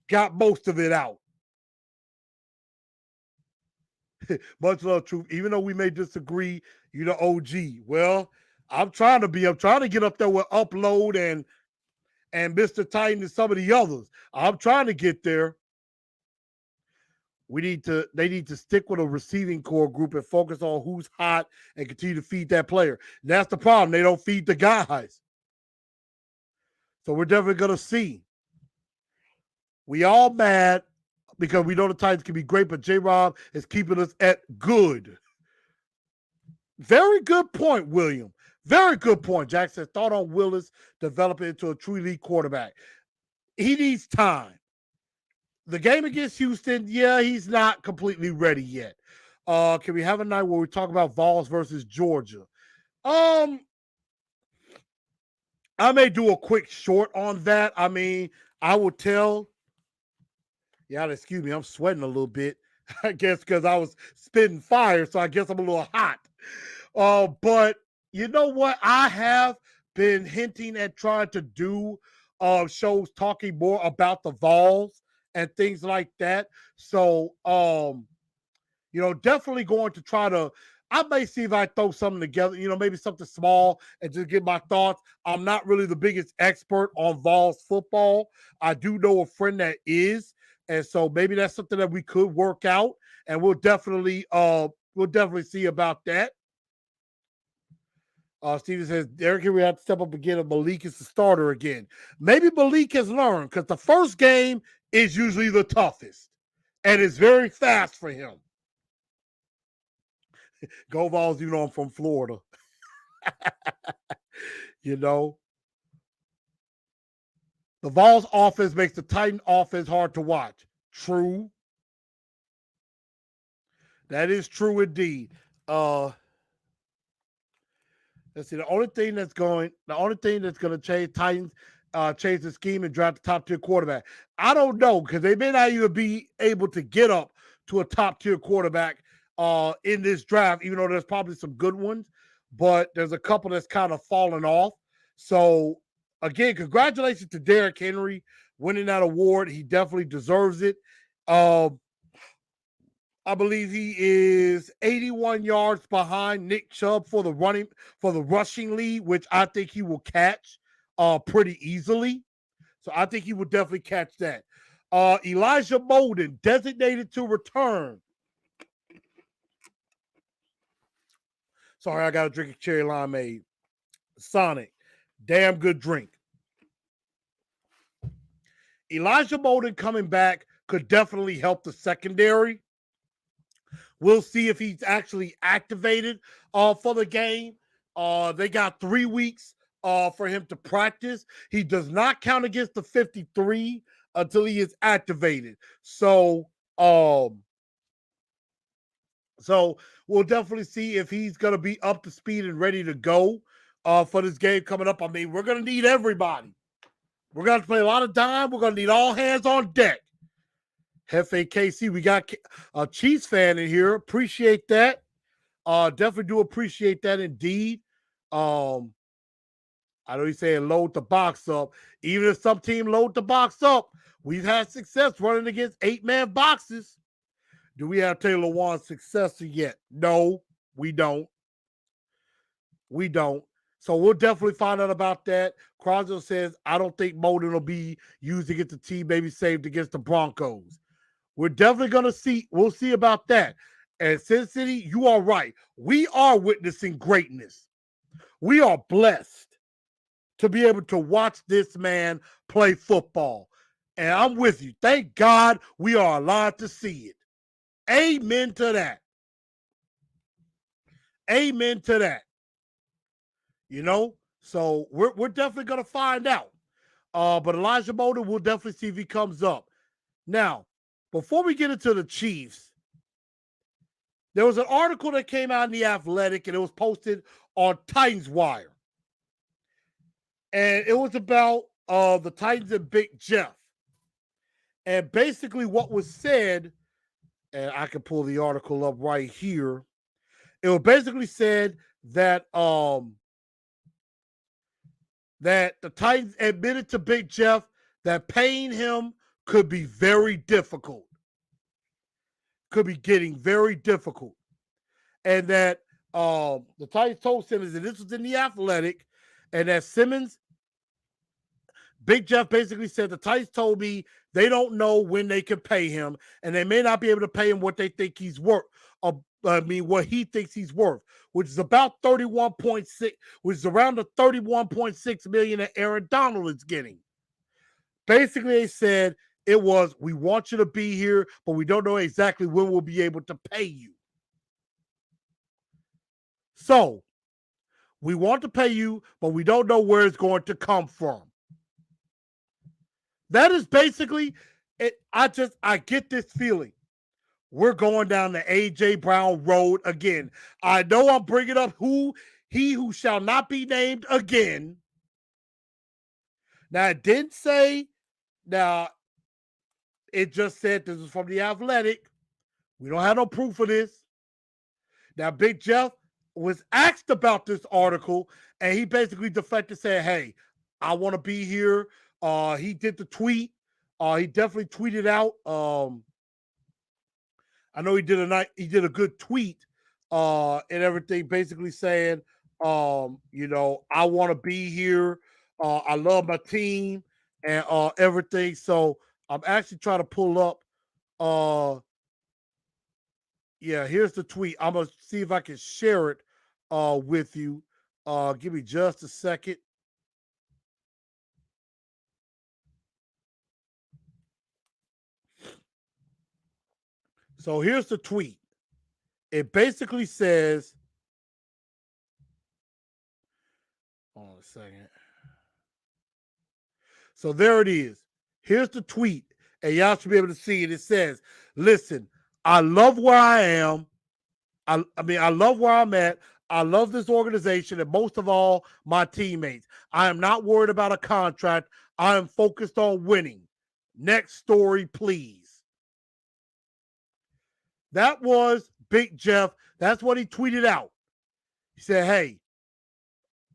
got most of it out. Much love, truth. Even though we may disagree, OG. Well, I'm trying to get up there with Upload and Mr. Titan and some of the others. I'm trying to get there. They need to stick with a receiving core group and focus on who's hot and continue to feed that player. And that's the problem. They don't feed the guys. So we're definitely going to see. We all mad because we know the Titans can be great, but J-Rob is keeping us at good. Very good point, William. Very good point. Jack said, thought on Willis developing into a true elite quarterback. He needs time. The game against Houston, yeah, he's not completely ready yet. Can we have a night where we talk about Vols versus Georgia? I may do a quick short on that. I will tell. Yeah, excuse me, I'm sweating a little bit. I guess because I was spitting fire, so I guess I'm a little hot. But you know what? I have been hinting at trying to do shows talking more about the Vols and things like that. So, definitely going to try to. I may see if I throw something together, maybe something small and just get my thoughts. I'm not really the biggest expert on Vols football. I do know a friend that is, and so maybe that's something that we could work out, and we'll definitely see about that. Steven says, Derrick Henry had to step up again if Malik is the starter again. Maybe Malik has learned because the first game is usually the toughest, and it's very fast for him. Go Vols, I'm from Florida. The Vols offense makes the Titan offense hard to watch. True. That is true indeed. Let's see. The only thing that's going to change Titans, change the scheme and draft a top tier quarterback. I don't know because they may not even be able to get up to a top tier quarterback in this draft, even though there's probably some good ones, but there's a couple that's kind of fallen off. So again, congratulations to Derrick Henry winning that award. He definitely deserves it. I believe he is 81 yards behind Nick Chubb for the rushing lead, which I think he will catch pretty easily. So I think he will definitely catch that. Elijah Molden, designated to return. Sorry, I got to drink a cherry limeade. Sonic. Damn good drink. Elijah Molden coming back could definitely help the secondary. We'll see if he's actually activated for the game. They got 3 weeks for him to practice. He does not count against the 53 until he is activated. So we'll definitely see if he's going to be up to speed and ready to go for this game coming up. I mean, we're going to need everybody. We're going to play a lot of dime. We're going to need all hands on deck. Hefe KC, we got a Chiefs fan in here. Appreciate that. Definitely do appreciate that indeed. I know he's saying load the box up. Even if some team load the box up, we've had success running against 8-man boxes. Do we have Taylor Lewan's successor yet? No, we don't. We don't. So we'll definitely find out about that. Croswell says, I don't think Molden will be used against the team maybe saved against the Broncos. We're definitely going to see. We'll see about that. And Sin City, you are right. We are witnessing greatness. We are blessed to be able to watch this man play football. And I'm with you. Thank God we are allowed to see it. Amen to that. Amen to that. You know? So we're definitely going to find out. But Elijah Molden, we'll definitely see if he comes up. Now, before we get into the Chiefs, there was an article that came out in The Athletic, and it was posted on Titans Wire. And it was about the Titans and Big Jeff. And basically what was said, and I can pull the article up right here, it was basically said that that the Titans admitted to Big Jeff that paying him could be very difficult. Could be getting very difficult. And that the Titans told Simmons, and this was in The Athletic, and that Simmons, Big Jeff basically said, the Titans told me they don't know when they can pay him, and they may not be able to pay him what they think he's worth. What he thinks he's worth, which is about 31.6, which is around the 31.6 million that Aaron Donald is getting. Basically, they said it was, we want you to be here, but we don't know exactly when we'll be able to pay you. So, we want to pay you, but we don't know where it's going to come from. That is basically it. I get this feeling. We're going down the A.J. Brown road again. I know I'm bringing up he who shall not be named again. Now, it didn't say, now, it just said this is from The Athletic. We don't have no proof of this. Now, Big Jeff was asked about this article, and he basically deflected, saying, hey, I want to be here. He did the tweet. He definitely tweeted out. I know he did a good tweet and everything, basically saying, I want to be here. I love my team and everything. So I'm actually trying to pull up. Here's the tweet. I'm gonna see if I can share it with you. Give me just a second. So here's the tweet. It basically says, hold on a second. So there it is. Here's the tweet, and y'all should be able to see it. It says, listen, I love where I am. I love where I'm at. I love this organization, and most of all, my teammates. I am not worried about a contract. I am focused on winning. Next story, please. That was Big Jeff. That's what he tweeted out. He said, hey,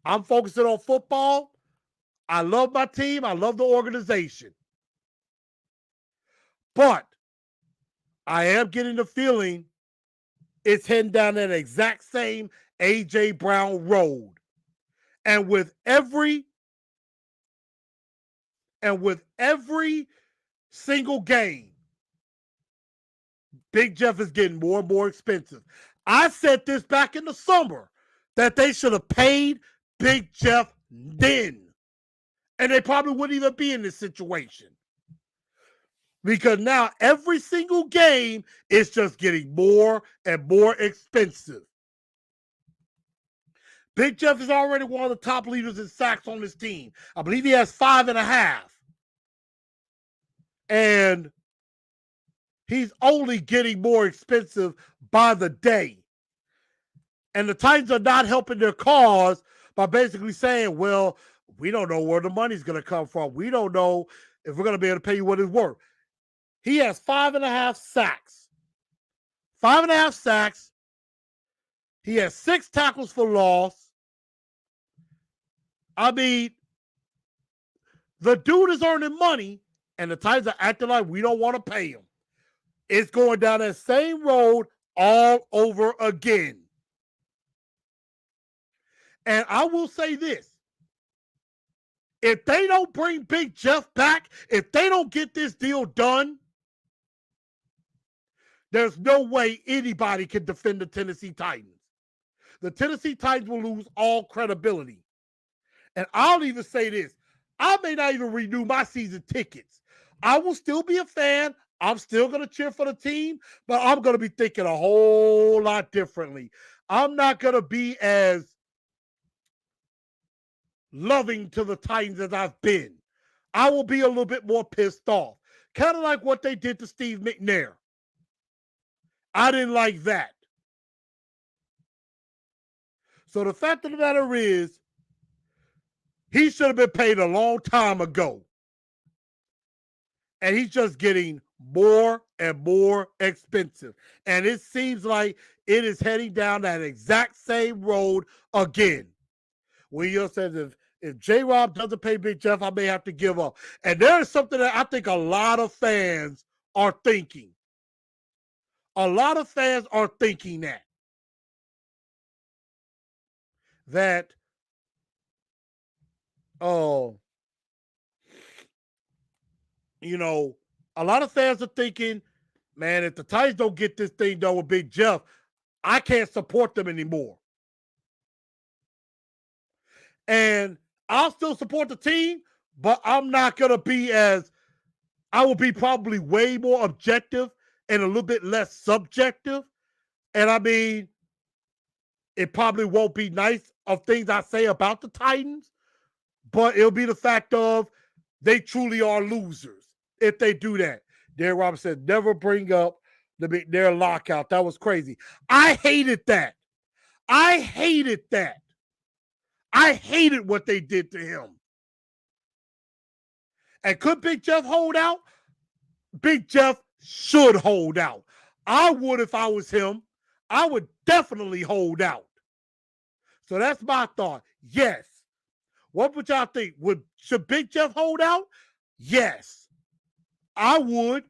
I'm focusing on football. I love my team. I love the organization. But I am getting the feeling it's heading down that exact same A.J. Brown road. And with every single game, Big Jeff is getting more and more expensive. I said this back in the summer that they should have paid Big Jeff then. And they probably wouldn't even be in this situation. Because now every single game is just getting more and more expensive. Big Jeff is already one of the top leaders in sacks on this team. I believe he has 5.5. And he's only getting more expensive by the day. And the Titans are not helping their cause by basically saying, well, we don't know where the money's going to come from. We don't know if we're going to be able to pay you what it's worth. He has 5.5 sacks. 5.5 sacks. He has 6 tackles for loss. I mean, the dude is earning money, and the Titans are acting like we don't want to pay him. It's going down that same road all over again. And I will say this. If they don't bring Big Jeff back, if they don't get this deal done, there's no way anybody can defend the Tennessee Titans. The Tennessee Titans will lose all credibility. And I'll even say this. I may not even renew my season tickets. I will still be a fan. I'm still going to cheer for the team, but I'm going to be thinking a whole lot differently. I'm not going to be as loving to the Titans as I've been. I will be a little bit more pissed off. Kind of like what they did to Steve McNair. I didn't like that. So the fact of the matter is, he should have been paid a long time ago. And he's just getting more and more expensive. And it seems like it is heading down that exact same road again. Will says if J-Rob doesn't pay Big Jeff, I may have to give up. And there is something that I think a lot of fans are thinking. A lot of fans are thinking that a lot of fans are thinking, man, if the Titans don't get this thing done with Big Jeff, I can't support them anymore. And I'll still support the team, but I'm not going to be I will be probably way more objective and a little bit less subjective. And I mean, it probably won't be nice of things I say about the Titans, but it'll be the fact of they truly are losers if they do that. Jon Robinson said, never bring up their lockout. That was crazy. I hated that. I hated what they did to him. And could Big Jeff hold out? Big Jeff should hold out. I would if I was him. I would definitely hold out. So that's my thought. Yes. What would y'all think? Should Big Jeff hold out? Yes. I would.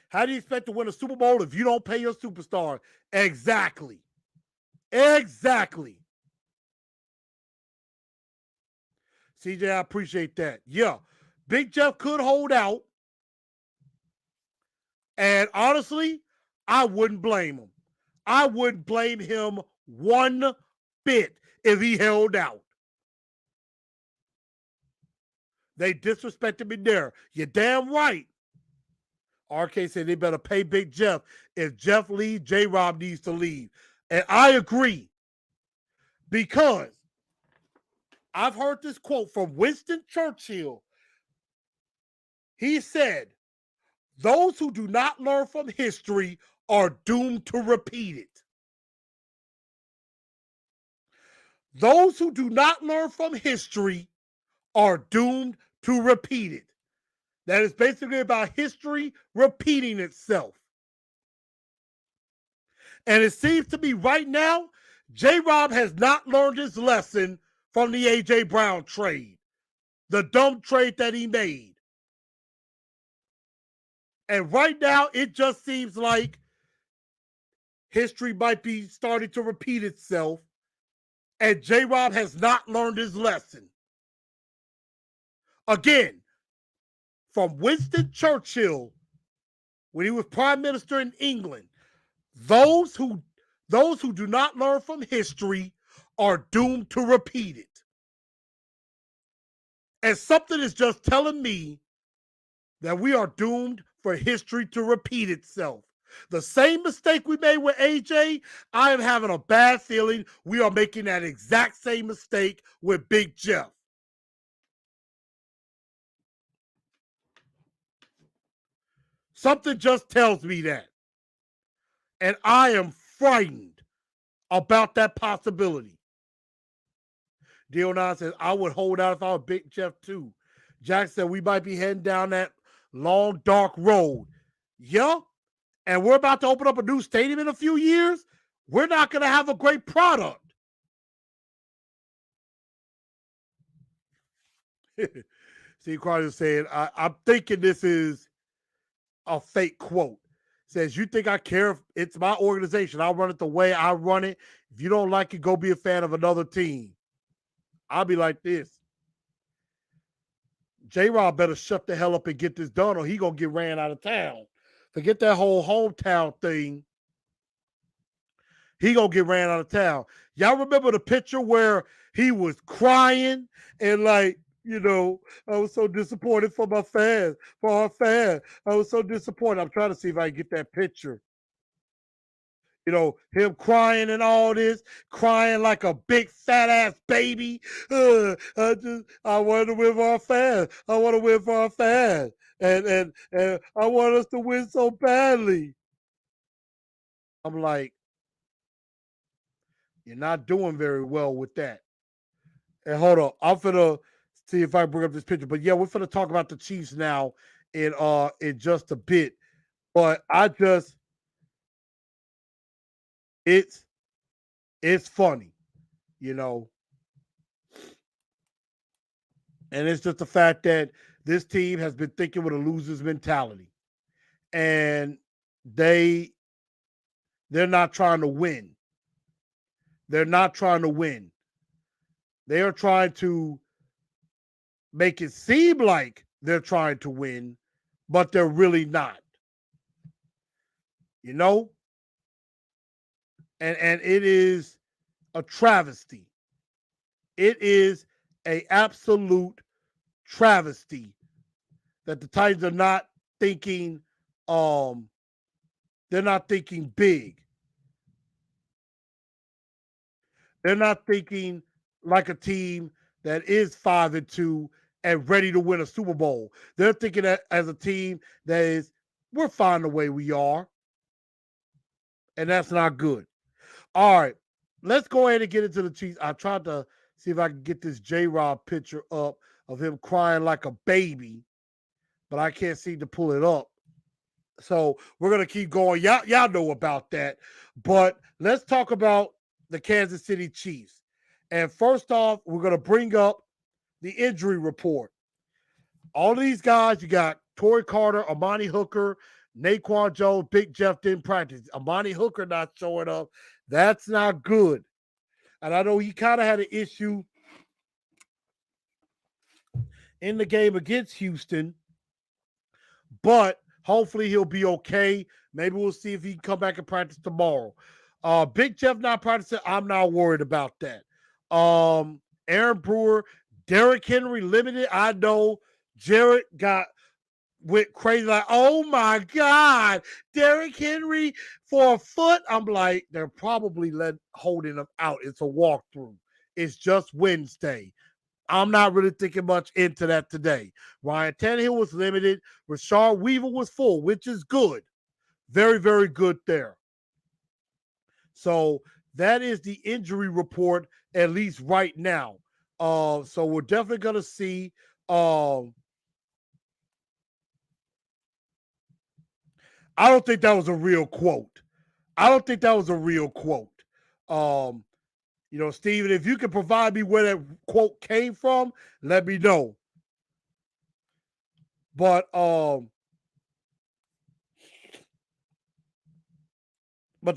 How do you expect to win a Super Bowl if you don't pay your superstar? Exactly. CJ, I appreciate that. Yeah. Big Jeff could hold out. And honestly, I wouldn't blame him. I wouldn't blame him one bit if he held out. They disrespected me there. You're damn right. RK said they better pay Big Jeff. If Jeff leaves, J-Rob needs to leave. And I agree. Because I've heard this quote from Winston Churchill. He said, those who do not learn from history are doomed to repeat it. Those who do not learn from history are doomed to repeat it. That is basically about history repeating itself. And it seems to me right now, J-Rob has not learned his lesson from the A.J. Brown trade. The dumb trade that he made. And right now, it just seems like history might be starting to repeat itself. And J-Rob has not learned his lesson. Again, from Winston Churchill, when he was Prime Minister in England, those who do not learn from history are doomed to repeat it. And something is just telling me that we are doomed for history to repeat itself. The same mistake we made with AJ, I am having a bad feeling we are making that exact same mistake with Big Jeff. Something just tells me that. And I am frightened about that possibility. Dion says, I would hold out if I were Big Jeff too. Jack said, we might be heading down that long, dark road. Yeah. And we're about to open up a new stadium in a few years. We're not going to have a great product. Steve Carter said, I'm thinking this is a fake quote. Says, you think I care if it's my organization? I'll run it the way I run it. If you don't like it, go be a fan of another team. I'll be like this. J-Rob better shut the hell up and get this done or he going to get ran out of town. Forget that whole hometown thing. He going to get ran out of town. Y'all remember the picture where he was crying and like, you know, I was so disappointed for my fans, for our fans. I was so disappointed. I'm trying to see if I can get that picture. You know, him crying and all this, crying like a big fat ass baby. I want to win for our fans. I want to win for our fans. And I want us to win so badly. I'm like, you're not doing very well with that. And hold on, I'm finna see if I bring up this picture. But yeah, we're finna talk about the Chiefs now in just a bit. But it's funny, you know. And it's just the fact that this team has been thinking with a loser's mentality. And they're not trying to win. They're not trying to win. They are trying to make it seem like they're trying to win, but they're really not. You know? And it is a travesty. It is an absolute travesty that the Titans are not thinking they're not thinking big. They're not thinking like a team that is 5-2 and ready to win a Super Bowl. They're thinking that as a team that is, we're fine the way we are. And that's not good. All right. Let's go ahead and get into the Chiefs. I tried to see if I can get this J-Rob picture up of him crying like a baby, but I can't seem to pull it up. So we're going to keep going. Y'all know about that. But let's talk about the Kansas City Chiefs. And first off, we're going to bring up the injury report. All these guys, you got Torrey Carter, Amani Hooker, Naquan Jones, Big Jeff didn't practice. Amani Hooker not showing up. That's not good. And I know he kind of had an issue in the game against Houston, but hopefully he'll be okay. Maybe we'll see if he can come back and practice tomorrow. Big Jeff not practicing. I'm not worried about that. Aaron Brewer, Derrick Henry limited. I know Jared went crazy like, oh my God, Derrick Henry for a foot. I'm like, they're probably holding him out. It's a walkthrough. It's just Wednesday. I'm not really thinking much into that today. Ryan Tannehill was limited. Rashard Weaver was full, which is good. Very, very good there. So that is the injury report, at least right now. So we're definitely going to see. I don't think that was a real quote. You know, Steven, if you can provide me where that quote came from, let me know. But the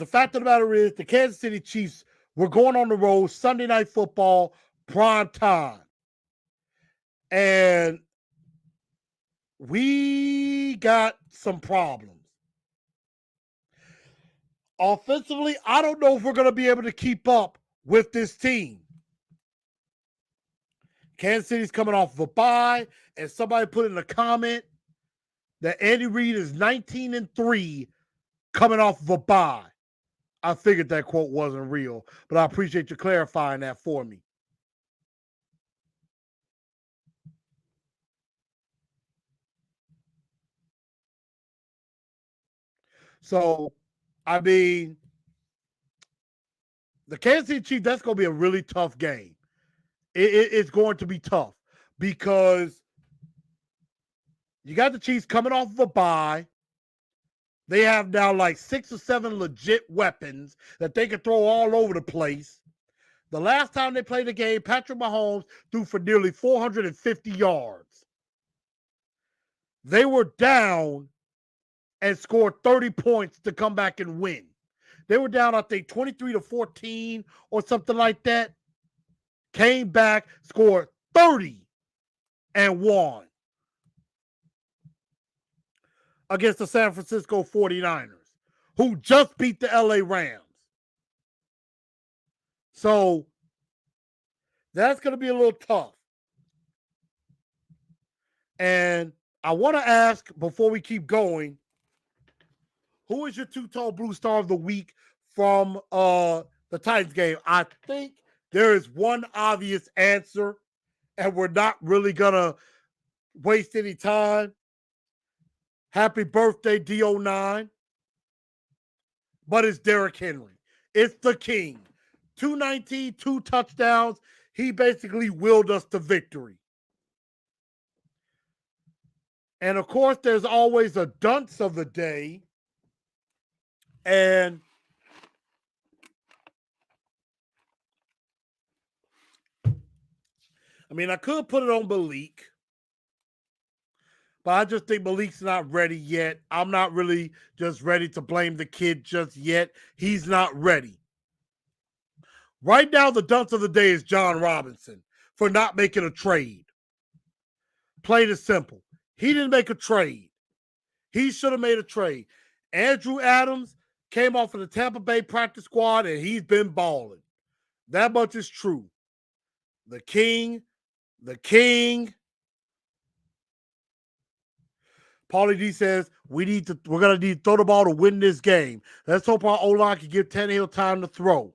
fact of the matter is the Kansas City Chiefs were going on the road, Sunday Night Football, prime time. And we got some problems. Offensively, I don't know if we're going to be able to keep up with this team. Kansas City's coming off of a bye, and somebody put in a comment that Andy Reid is 19-3 coming off of a bye. I figured that quote wasn't real, but I appreciate you clarifying that for me. So, I mean, the Kansas City Chiefs, that's going to be a really tough game. It's going to be tough because you got the Chiefs coming off of a bye. They have now like 6 or 7 legit weapons that they can throw all over the place. The last time they played the game, Patrick Mahomes threw for nearly 450 yards. They were down and scored 30 points to come back and win. They were down, I think, 23-14 or something like that. Came back, scored 30, and won against the San Francisco 49ers, who just beat the LA Rams. So that's going to be a little tough. And I want to ask, before we keep going, who is your two-tone blue star of the week from the Titans game? I think there is one obvious answer, and we're not really going to waste any time. Happy birthday, D09. But it's Derrick Henry. It's the king. 219, 2 touchdowns. He basically willed us to victory. And, of course, there's always a dunce of the day. And I mean, I could put it on Malik, but I just think Malik's not ready yet. I'm not really just ready to blame the kid just yet. He's not ready. Right now, the dunce of the day is Jon Robinson for not making a trade. Plain and simple. He didn't make a trade. He should have made a trade. Andrew Adams came off of the Tampa Bay practice squad, and he's been balling. That much is true. The king. Paulie D says, we're going to need to throw the ball to win this game. Let's hope our O-line can give Tannehill time to throw.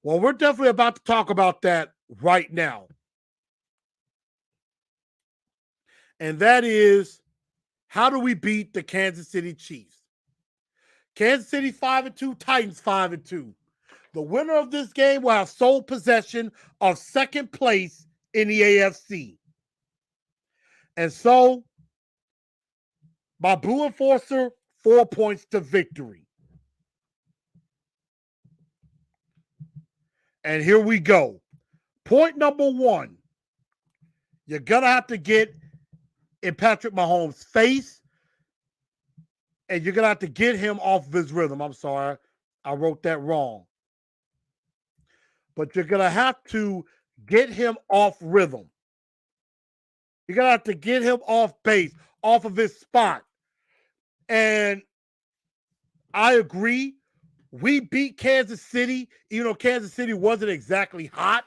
Well, we're definitely about to talk about that right now. And that is, how do we beat the Kansas City Chiefs? Kansas City 5-2, Titans 5-2. The winner of this game will have sole possession of second place in the AFC. And so, my Blue Enforcer, 4 points to victory. And here we go. Point number 1. You're going to have to get in Patrick Mahomes' face, and you're going to have to get him off of his rhythm. I'm sorry, I wrote that wrong. But you're going to have to get him off rhythm. You're going to have to get him off base, off of his spot. And I agree. We beat Kansas City, even though Kansas City wasn't exactly hot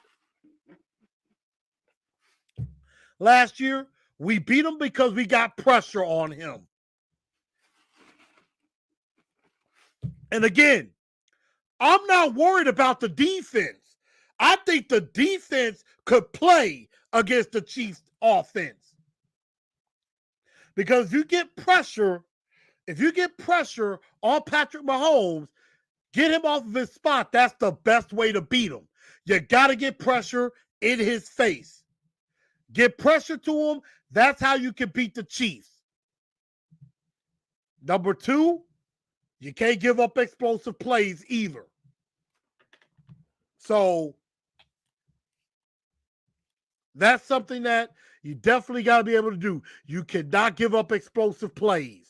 last year. We beat him because we got pressure on him. And again, I'm not worried about the defense. I think the defense could play against the Chiefs offense. Because if you get pressure on Patrick Mahomes, get him off of his spot. That's the best way to beat him. You got to get pressure in his face. Get pressure to him. That's how you can beat the Chiefs. Number 2, you can't give up explosive plays either. So that's something that you definitely got to be able to do. You cannot give up explosive plays.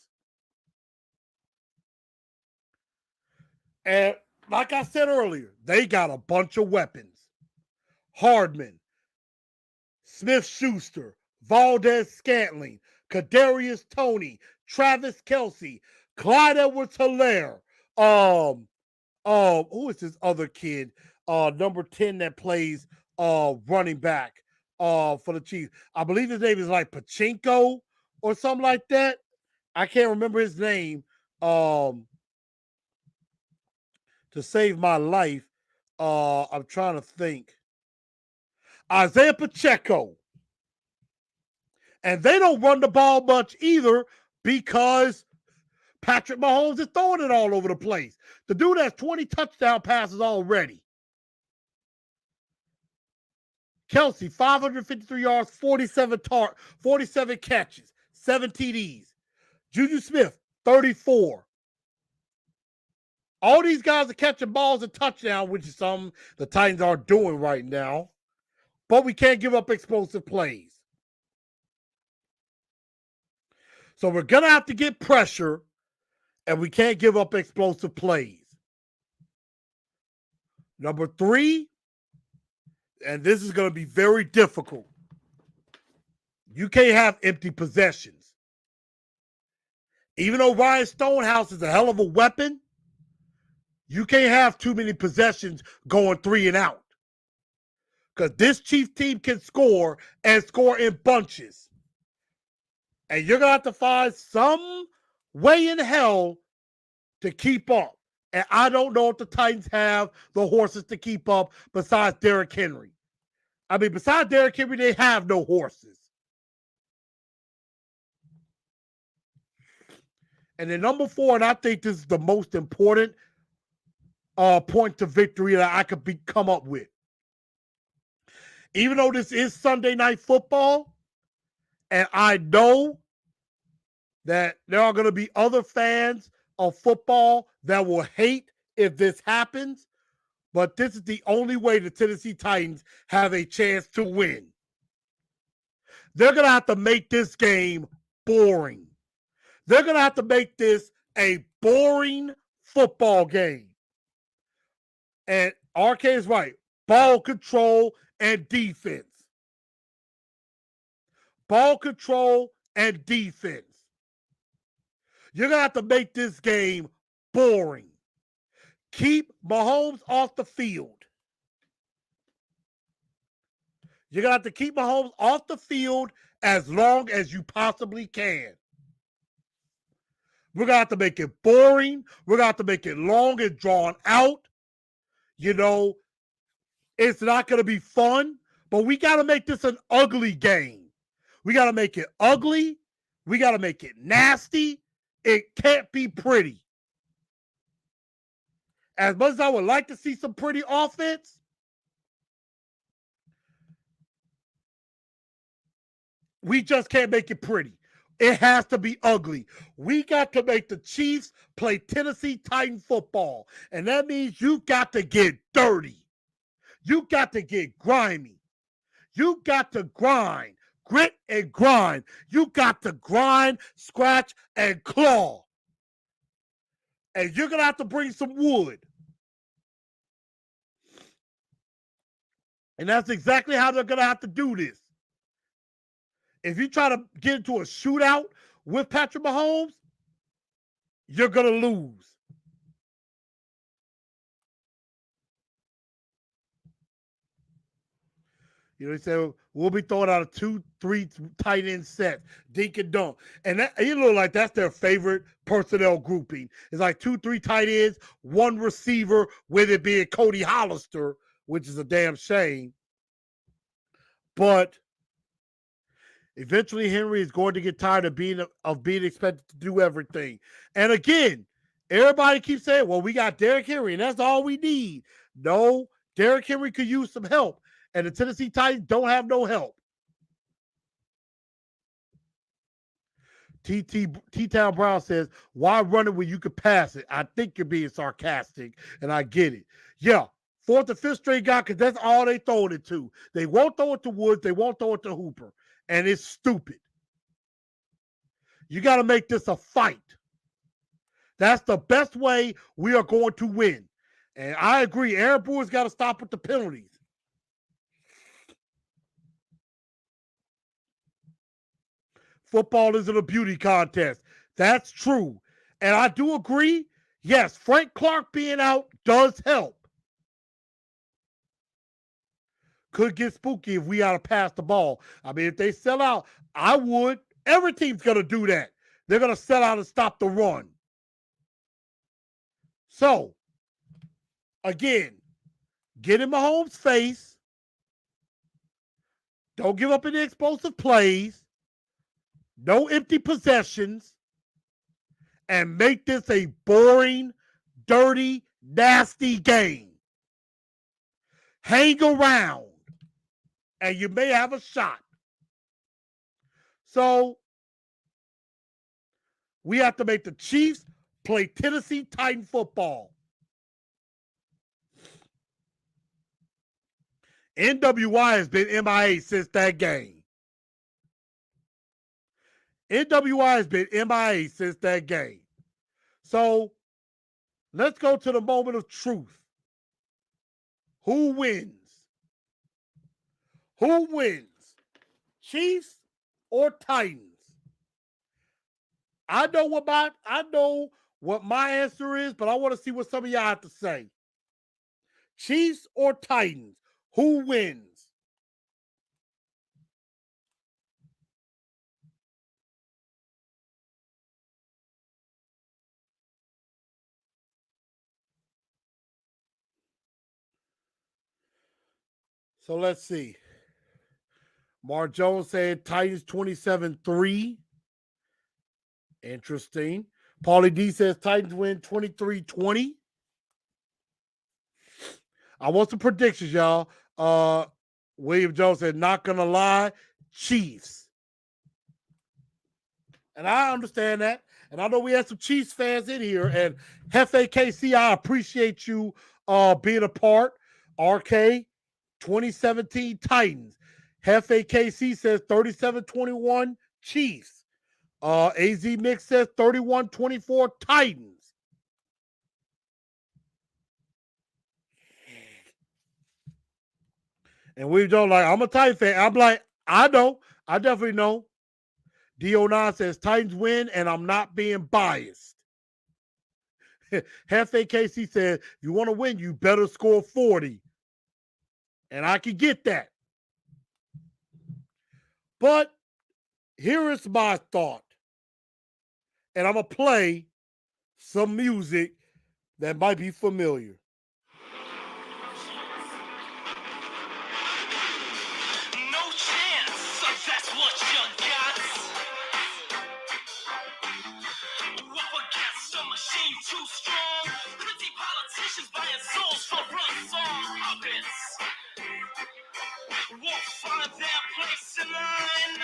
And like I said earlier, they got a bunch of weapons. Hardman, Smith-Schuster, Valdez-Scantling, Kadarius Toney, Travis Kelce, Clyde Edwards-Helaire. Who is this other kid? number 10 that plays running back for the Chiefs. I believe his name is like Pachinko or something like that. I can't remember his name. To save my life, I'm trying to think. Isaiah Pacheco. And they don't run the ball much either because Patrick Mahomes is throwing it all over the place. The dude has 20 touchdown passes already. Kelsey, 553 yards, 47 catches, 7 TDs. Juju Smith, 34. All these guys are catching balls and touchdowns, which is something the Titans are doing right now. But we can't give up explosive plays. So we're going to have to get pressure, and we can't give up explosive plays. Number 3, and this is going to be very difficult. You can't have empty possessions. Even though Ryan Stonehouse is a hell of a weapon, you can't have too many possessions going 3 and out. Because this Chiefs team can score and score in bunches. And you're going to have to find some way in hell to keep up. And I don't know if the Titans have the horses to keep up besides Derrick Henry. I mean, besides Derrick Henry, they have no horses. And then number 4, and I think this is the most important point to victory that I could come up with. Even though this is Sunday Night Football, and I know that there are going to be other fans of football that will hate if this happens, but this is the only way the Tennessee Titans have a chance to win. They're going to have to make this game boring. They're going to have to make this a boring football game. And RK is right. Ball control and defense. Ball control and defense. You're going to have to make this game boring. Keep Mahomes off the field. You're going to have to keep Mahomes off the field as long as you possibly can. We're going to have to make it boring. We're going to have to make it long and drawn out. You know, it's not going to be fun, but we got to make this an ugly game. We got to make it ugly. We got to make it nasty. It can't be pretty. As much as I would like to see some pretty offense, we just can't make it pretty. It has to be ugly. We got to make the Chiefs play Tennessee Titan football. And that means you got to get dirty. You got to get grimy. You got to grind. Grit and grind. You got to grind, scratch, and claw. And you're going to have to bring some wood. And that's exactly how they're going to have to do this. If you try to get into a shootout with Patrick Mahomes, you're going to lose. You know, he said, we'll be throwing out a 2-3 tight end set, dink and dunk. And that, you look like that's their favorite personnel grouping. It's like 2-3 tight ends, 1 receiver, with it being Cody Hollister, which is a damn shame. But eventually Henry is going to get tired of being expected to do everything. And again, everybody keeps saying, well, we got Derrick Henry, and that's all we need. No, Derrick Henry could use some help. And the Tennessee Titans don't have no help. T-Town Brown says, why run it when you could pass it? I think you're being sarcastic, and I get it. Yeah, 4th and 5th straight guy, because that's all they throwing it to. They won't throw it to Woods. They won't throw it to Hooper. And it's stupid. You got to make this a fight. That's the best way we are going to win. And I agree, Aaron Brewer's got to stop with the penalties. Football isn't a beauty contest. That's true. And I do agree, yes, Frank Clark being out does help. could get spooky if we got to pass the ball. I mean, if they sell out, I would. Every team's going to do that. They're going to sell out and stop the run. So, again, get in Mahomes' face. Don't give up any explosive plays. No empty possessions. And make this a boring, dirty, nasty game. Hang around, and you may have a shot. So, we have to make the Chiefs play Tennessee Titan football. NWI has been MIA since that game. NWI has been MIA since that game. So, let's go to the moment of truth. Who wins? Who wins? Chiefs or Titans? I know what my answer is, but I want to see what some of y'all have to say. Chiefs or Titans? Who wins? So let's see. Mark Jones said Titans 27-3. Interesting. Paulie D says Titans win 23-20. I want some predictions, y'all. William Jones said, not gonna lie, Chiefs. And I understand that. And I know we had some Chiefs fans in here. And Hefe KC, I appreciate you being a part. RK 2017 Titans. Hefe KC says 37-21 Chiefs. AZ Mix says 31-24 Titans. And we don't like, I'm a Titan fan. I'm like, I know. I definitely know. D09 says Titans win, and I'm not being biased. Hefe KC says, if you want to win, you better score 40. And I can get that. But here is my thought. And I'm going to play some music that might be familiar. No chance, so that's what you got. Up against a machine too strong. Pretty politicians buying souls for run song puppets. Won't find their place in line.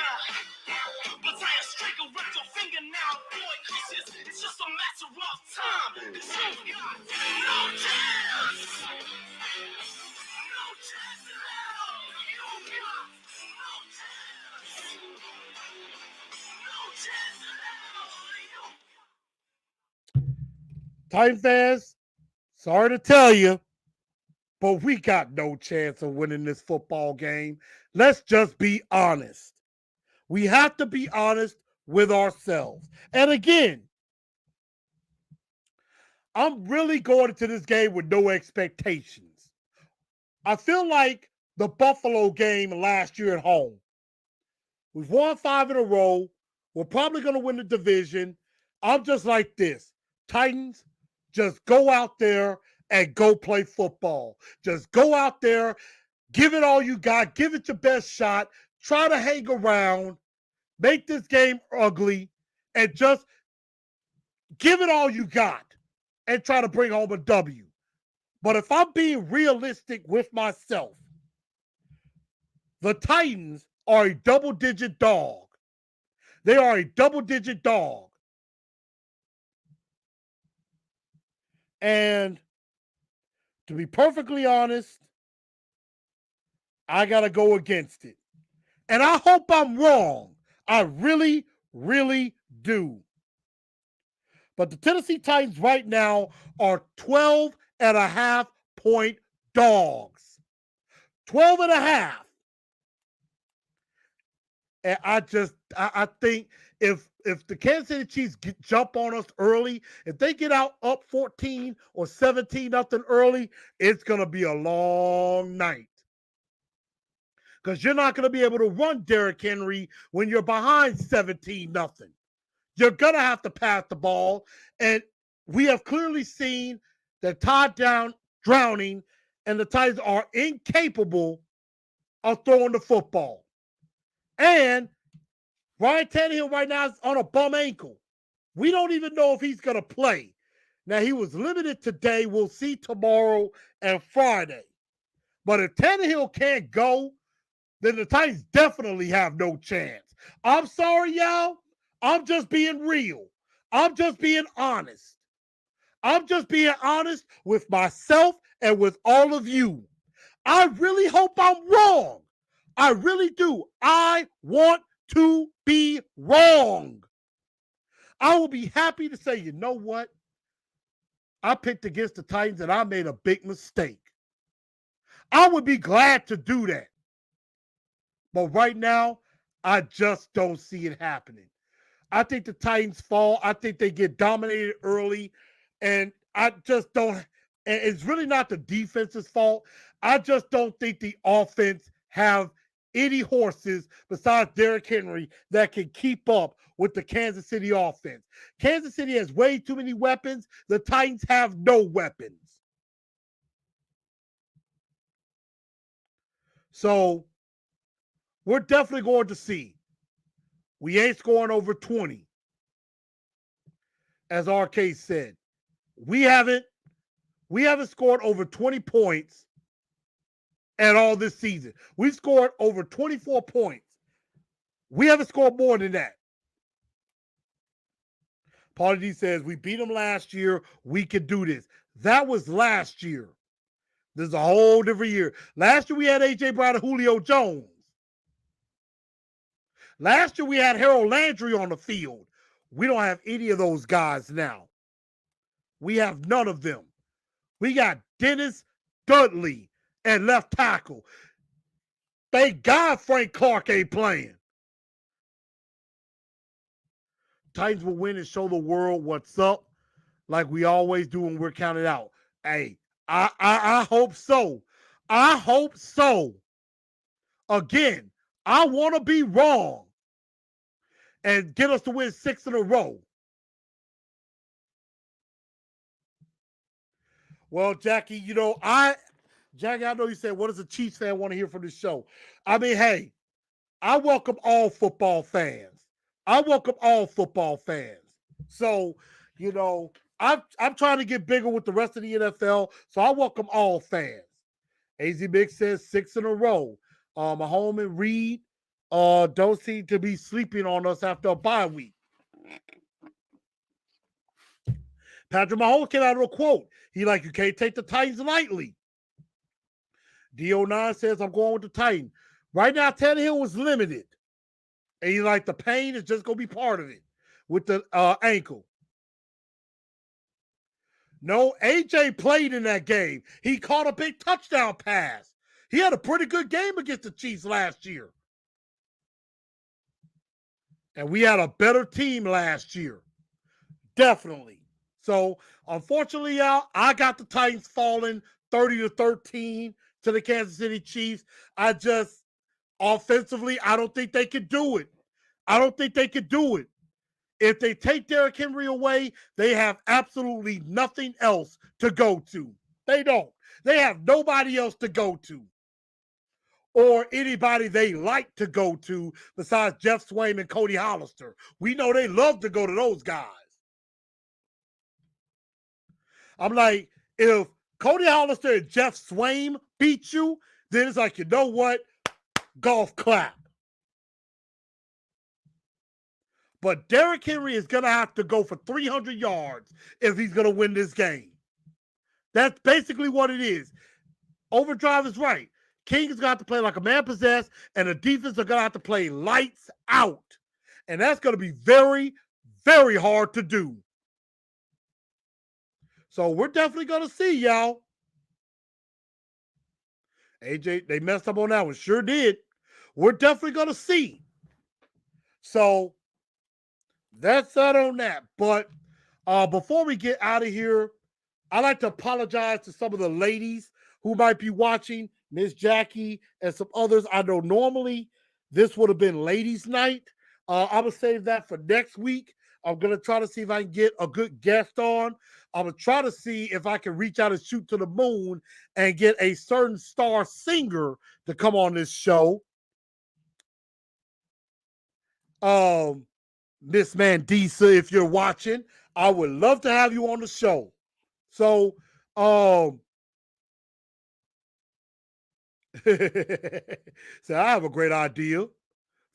But tie a string around your finger now, boy, cause it's just a matter of time. Cause you got no chance. No chance at all. You got no chance. No chance at all. Titan fans, sorry to tell you, but we got no chance of winning this football game. Let's just be honest. We have to be honest with ourselves. And again, I'm really going into this game with no expectations. I feel like the Buffalo game last year at home. We've won 5 in a row. We're probably going to win the division. I'm just like this. Titans, just go out there and go play football. Just go out there, give it all you got, give it your best shot, try to hang around, make this game ugly, and just give it all you got and try to bring home a W. But if I'm being realistic with myself, the Titans are a double-digit dog. They are a double-digit dog. And to be perfectly honest, I got to go against it. And I hope I'm wrong. I really, really do. But the Tennessee Titans right now are 12.5-point dogs. 12.5. And I think if the Kansas City Chiefs jump on us early, if they get out up 14 or 17 nothing early, it's going to be a long night. because you're not going to be able to run Derrick Henry when you're behind 17-0. You're going to have to pass the ball, and we have clearly seen that Todd Drowning and the Titans are incapable of throwing the football. And Ryan Tannehill right now is on a bum ankle. We don't even know if he's going to play. Now, he was limited today. We'll see tomorrow and Friday. But if Tannehill can't go, then the Titans definitely have no chance. I'm sorry, y'all. I'm just being real. I'm just being honest. I'm just being honest with myself and with all of you. I really hope I'm wrong. I really do. I want to be wrong. I will be happy to say, you know what? I picked against the Titans and I made a big mistake. I would be glad to do that. But right now, I just don't see it happening. I think the Titans fall. I think they get dominated early. And I just don't. And it's really not the defense's fault. I just don't think the offense have any horses besides Derrick Henry that can keep up with the Kansas City offense. Kansas City has way too many weapons. The Titans have no weapons. So we're definitely going to see. We ain't scoring over 20. As RK said, we haven't scored over 20 points at all this season. We've scored over 24 points. We haven't scored more than that. Paulie D says, we beat them last year. We could do this. That was last year. This is a whole different year. Last year we had A.J. Brown and Julio Jones. Last year we had Harold Landry on the field. We don't have any of those guys now. We have none of them. We got Dennis Dudley at left tackle. Thank God Frank Clark ain't playing. Titans will win and show the world what's up, like we always do when we're counted out. Hey, I hope so. I hope so. Again, I want to be wrong and get us to win 6 in a row. Well, Jackie, I know you said, what does a Chiefs fan want to hear from the show? I mean, hey, I welcome all football fans. So, I'm trying to get bigger with the rest of the NFL, so I welcome all fans. AZ Big says 6 in a row. Mahomes and Reed don't seem to be sleeping on us after a bye week. Patrick Mahomes came out with a quote. He you can't take the Titans lightly. D09 says, I'm going with the Titans. Right now, Tannehill was limited. And he's the pain is just going to be part of it with the ankle. No, AJ played in that game. He caught a big touchdown pass. He had a pretty good game against the Chiefs last year. And we had a better team last year. Definitely. So, unfortunately, y'all, I got the Titans falling 30-13 to the Kansas City Chiefs. Offensively, I don't think they could do it. If they take Derrick Henry away, they have absolutely nothing else to go to. They don't. They have nobody else to go to. Or anybody they like to go to besides Jeff Swaim and Cody Hollister. We know they love to go to those guys. I'm if Cody Hollister and Jeff Swaim beat you, then it's you know what? Golf clap. But Derrick Henry is going to have to go for 300 yards if he's going to win this game. That's basically what it is. Overdrive is right. King is going to have to play like a man possessed, and the defense are going to have to play lights out. And that's going to be very, very hard to do. So we're definitely going to see, y'all. AJ, they messed up on that one. Sure did. We're definitely going to see. So that's that on that. But before we get out of here, I'd like to apologize to some of the ladies who might be watching Miss Jackie, and some others. I know normally this would have been ladies' night. I'm going to save that for next week. I'm going to try to see if I can get a good guest on. I'm going to try to see if I can reach out and shoot to the moon and get a certain star singer to come on this show. Miss Mandisa, if you're watching, I would love to have you on the show. So, so I have a great idea.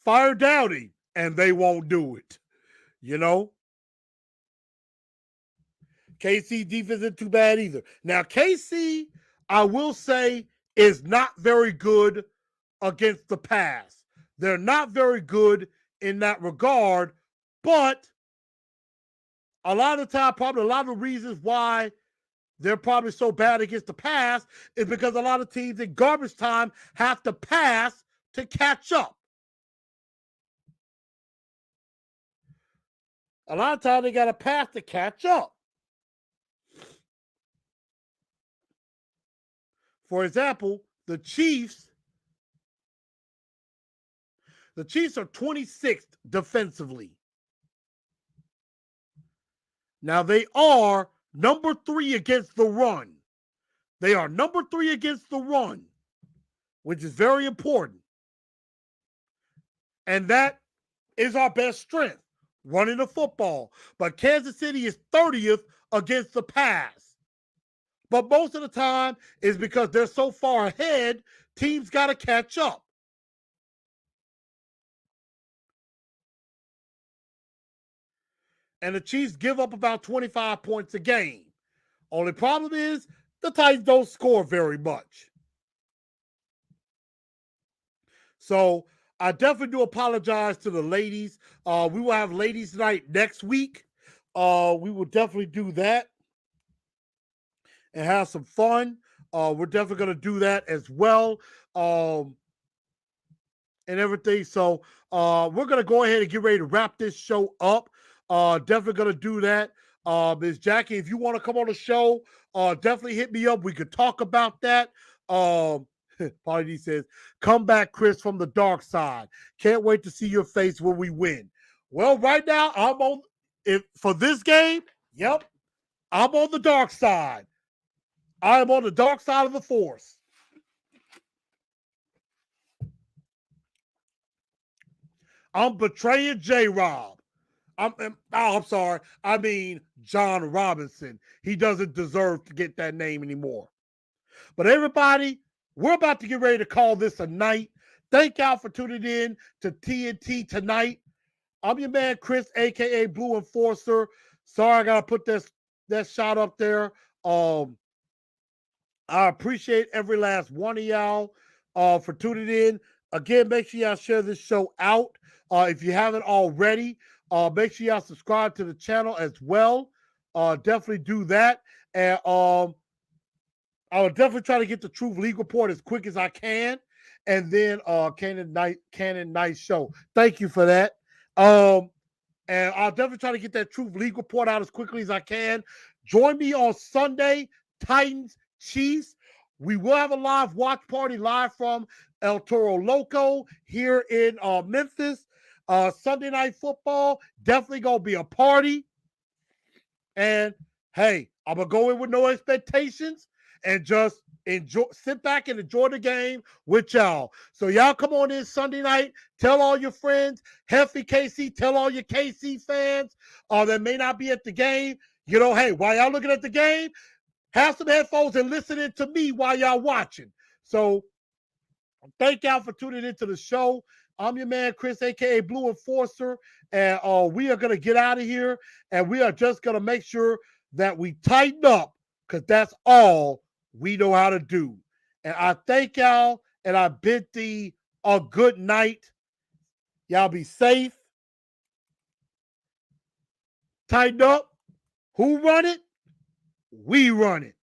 Fire Dowdy, and they won't do it. You know? KC defense isn't too bad either. Now, KC, I will say, is not very good against the pass. They're not very good in that regard, but a lot of the time, probably a lot of the reasons why they're probably so bad against the pass is because a lot of teams in garbage time have to pass to catch up. A lot of times they got to pass to catch up. For example, the Chiefs are 26th defensively. Now they are number 3 against the run. They are number 3 against the run, which is very important. And that is our best strength, running the football. But Kansas City is 30th against the pass. But most of the time is because they're so far ahead, teams got to catch up. And the Chiefs give up about 25 points a game. Only problem is the Titans don't score very much. So I definitely do apologize to the ladies. We will have ladies' night next week. We will definitely do that and have some fun. We're definitely going to do that as well. And everything. So we're going to go ahead and get ready to wrap this show up. Definitely going to do that. Ms. Jackie, if you want to come on the show, definitely hit me up. We could talk about that. Paulie D says, come back, Chris, from the dark side. Can't wait to see your face when we win. Well, right now, I'm on for this game, yep, I'm on the dark side. I am on the dark side of the force. I'm betraying J-Rob. I'm sorry. I mean, Jon Robinson. He doesn't deserve to get that name anymore. But everybody, we're about to get ready to call this a night. Thank y'all for tuning in to TNT tonight. I'm your man, Chris, a.k.a. Blue Enforcer. Sorry, I got to put that shot up there. I appreciate every last one of y'all for tuning in. Again, make sure y'all share this show out. If you haven't already, make sure y'all subscribe to the channel as well. Definitely do that. And I will definitely try to get the Truth League Report as quick as I can. And then Cannon Night Show. Thank you for that. And I'll definitely try to get that Truth League Report out as quickly as I can. Join me on Sunday, Titans, Chiefs. We will have a live watch party live from El Toro Loco here in Memphis. Sunday Night Football, definitely going to be a party. And, hey, I'm going to go in with no expectations and just sit back and enjoy the game with y'all. So y'all come on in Sunday night. Tell all your friends. Healthy KC, tell all your KC fans that may not be at the game. You know, hey, while y'all looking at the game, have some headphones and listening to me while y'all watching. So thank y'all for tuning into the show. I'm your man, Chris, a.k.a. Blue Enforcer, and we are going to get out of here, and we are just going to make sure that we tighten up because that's all we know how to do. And I thank y'all, and I bid thee a good night. Y'all be safe. Tighten up. Who run it? We run it.